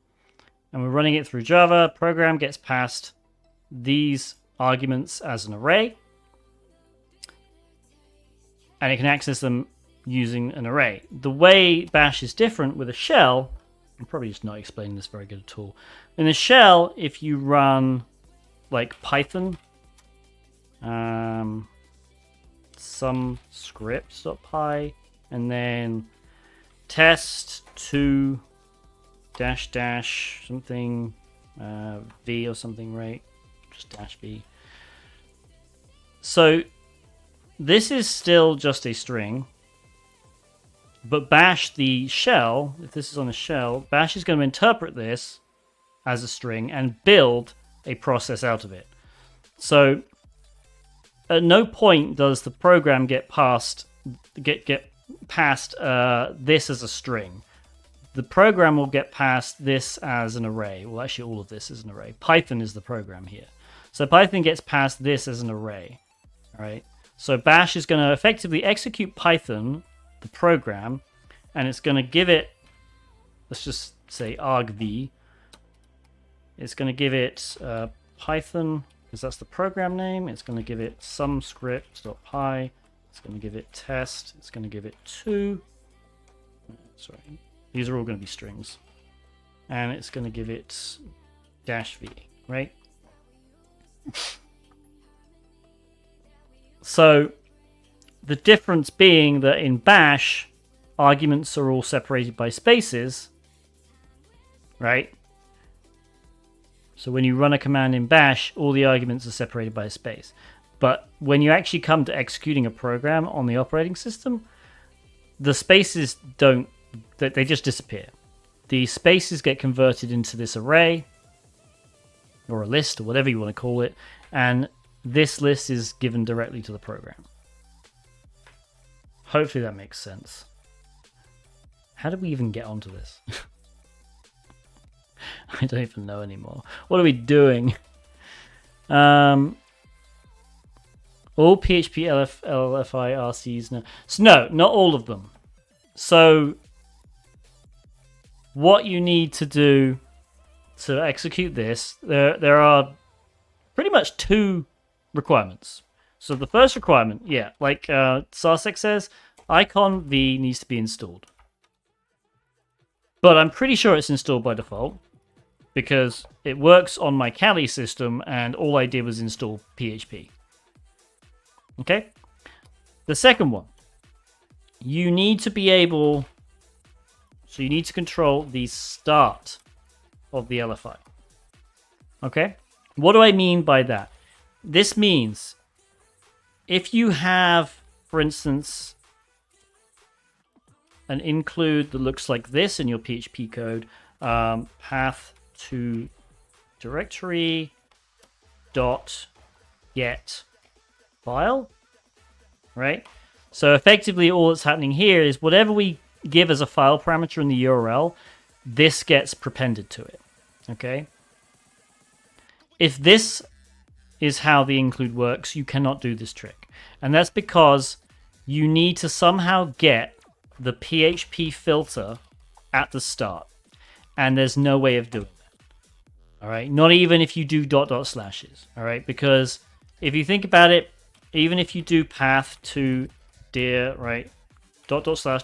and we're running it through Java. Program gets passed these arguments as an array, and it can access them using an array. The way Bash is different with a shell, I'm probably just not explaining this very good at all. In a shell, if you run like Python, some scripts.py, and then test2 -- something v or something, right? Just -v. So this is still just a string, but bash, the shell, if this is on a shell, bash is going to interpret this as a string and build a process out of it. So at no point does the program get past this as a string. The program will get past this as an array. Well, actually, all of this is an array. Python is the program here. So Python gets past this as an array. All right. So bash is going to effectively execute Python, the program, and it's going to give it, let's just say argv. It's going to give it Python, because that's the program name. It's going to give it sumscript.py. It's going to give it test. It's going to give it 2. Sorry. These are all going to be strings. And it's going to give it -v, right? So the difference being that in bash, arguments are all separated by spaces, right? So when you run a command in bash, all the arguments are separated by a space. But when you actually come to executing a program on the operating system, the spaces don't, they just disappear. The spaces get converted into this array, or a list, or whatever you want to call it, and this list is given directly to the program. Hopefully that makes sense. How did we even get onto this? I don't even know anymore. What are we doing? All PHP LFI RCEs now. So no, not all of them. So what you need to do to execute this, there are pretty much 2 requirements. So the first requirement, yeah, like Sarsec says, iconv needs to be installed. But I'm pretty sure it's installed by default, because it works on my Kali system and all I did was install PHP. Okay? The second one, you need to be able, so you need to control the start of the LFI. Okay? What do I mean by that? This means if you have, for instance, an include that looks like this in your PHP code, path to directory dot get file, right? So effectively all that's happening here is whatever we give as a file parameter in the URL, this gets prepended to it, okay? If this is how the include works, you cannot do this trick. And that's because you need to somehow get the PHP filter at the start. And there's no way of doing that. All right, not even if you do ... slashes. All right, because if you think about it, even if you do path to dir, right, ... slash, ...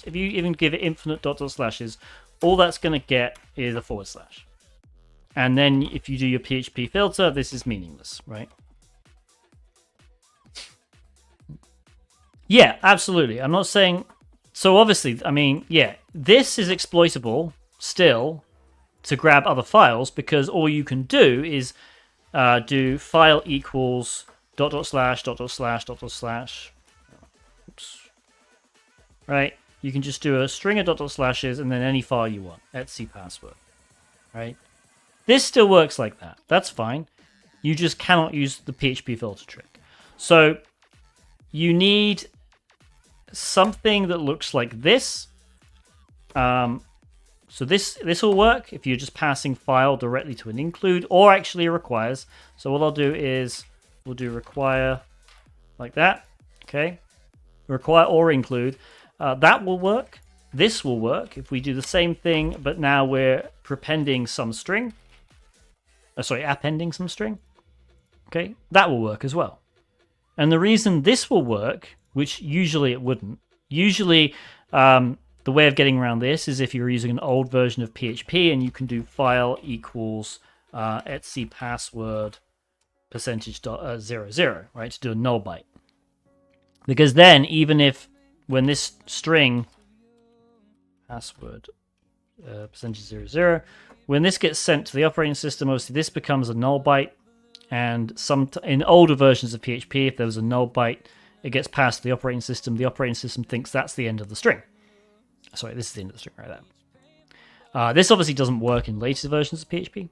if you even give it infinite ... slashes, all that's going to get is a /. And then if you do your PHP filter, this is meaningless, right? Yeah, absolutely. I'm not saying... So obviously, I mean, yeah, this is exploitable still to grab other files, because all you can do is do file equals ... slash ... Oops. Right? You can just do a string of ... slashes and then any file you want, etc password, right? This still works like that. That's fine. You just cannot use the PHP filter trick. So you need something that looks like this. So this will work if you're just passing file directly to an include, or actually requires. So what I'll do is we'll do require like that. Okay, require or include. That will work. This will work if we do the same thing, but now we're prepending some string. Appending some string. Okay, that will work as well. And the reason this will work, which usually it wouldn't, usually the way of getting around this is if you're using an old version of PHP and you can do file equals etc password %00, right, to do a null byte. Because then even if when this string password %00, when this gets sent to the operating system, obviously this becomes a null byte, And in older versions of PHP, if there was a null byte, it gets passed to the operating system. The operating system thinks that's the end of the string. Sorry, this is the end of the string right there. This obviously doesn't work in later versions of PHP.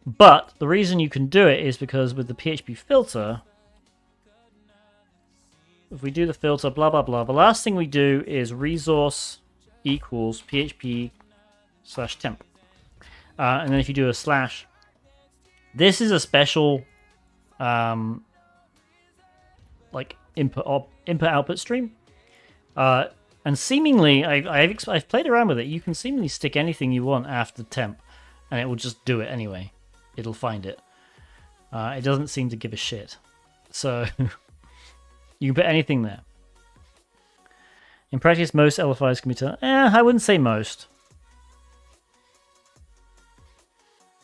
But the reason you can do it is because with the PHP filter, if we do the filter, blah, blah, blah, the last thing we do is resource equals php/temp. And then if you do a slash, this is a special like input-output stream. And seemingly, I've played around with it. You can seemingly stick anything you want after temp, and it will just do it anyway. It'll find it. It doesn't seem to give a shit. So you can put anything there. In practice, most LFIs can be turned. I wouldn't say most.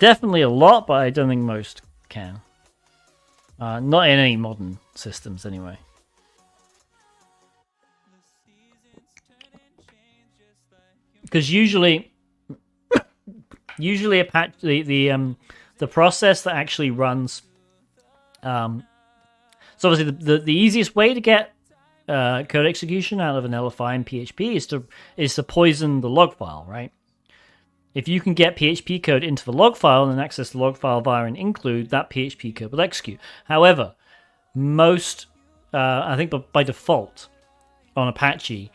Definitely a lot, but I don't think most can. Not in any modern systems, anyway. Because usually a patch, the process that actually runs. So obviously the easiest way to get code execution out of an LFI in PHP is to poison the log file, right? If you can get PHP code into the log file and access the log file via an include, that PHP code will execute. However, most, I think by default on Apache,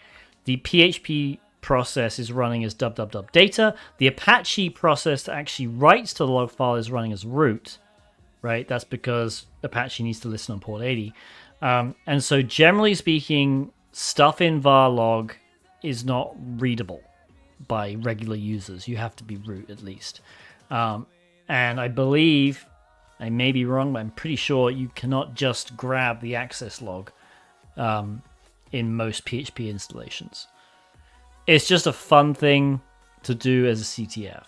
the PHP process is running as www.data. The Apache process that actually writes to the log file is running as root, right? That's because Apache needs to listen on port 80. And so generally speaking, stuff in var log is not readable by regular users. You have to be root at least. And I believe, I may be wrong, but I'm pretty sure you cannot just grab the access log in most PHP installations. It's just a fun thing to do as a CTF.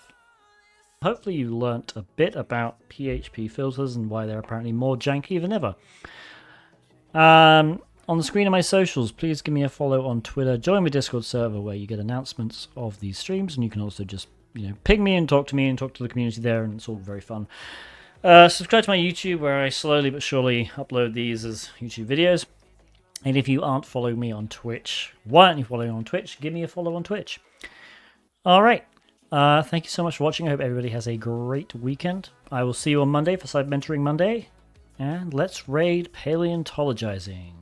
Hopefully you learnt a bit about PHP filters and why they're apparently more janky than ever. On the screen of my socials, please give me a follow on Twitter. Join my Discord server where you get announcements of these streams, and you can also just, ping me and talk to the community there, and it's all very fun. Subscribe to my YouTube where I slowly but surely upload these as YouTube videos. And if you aren't following me on Twitch, why aren't you following on Twitch? Give me a follow on Twitch. All right. Thank you so much for watching. I hope everybody has a great weekend. I will see you on Monday for Cyber Mentoring Monday. And let's raid paleontologizing.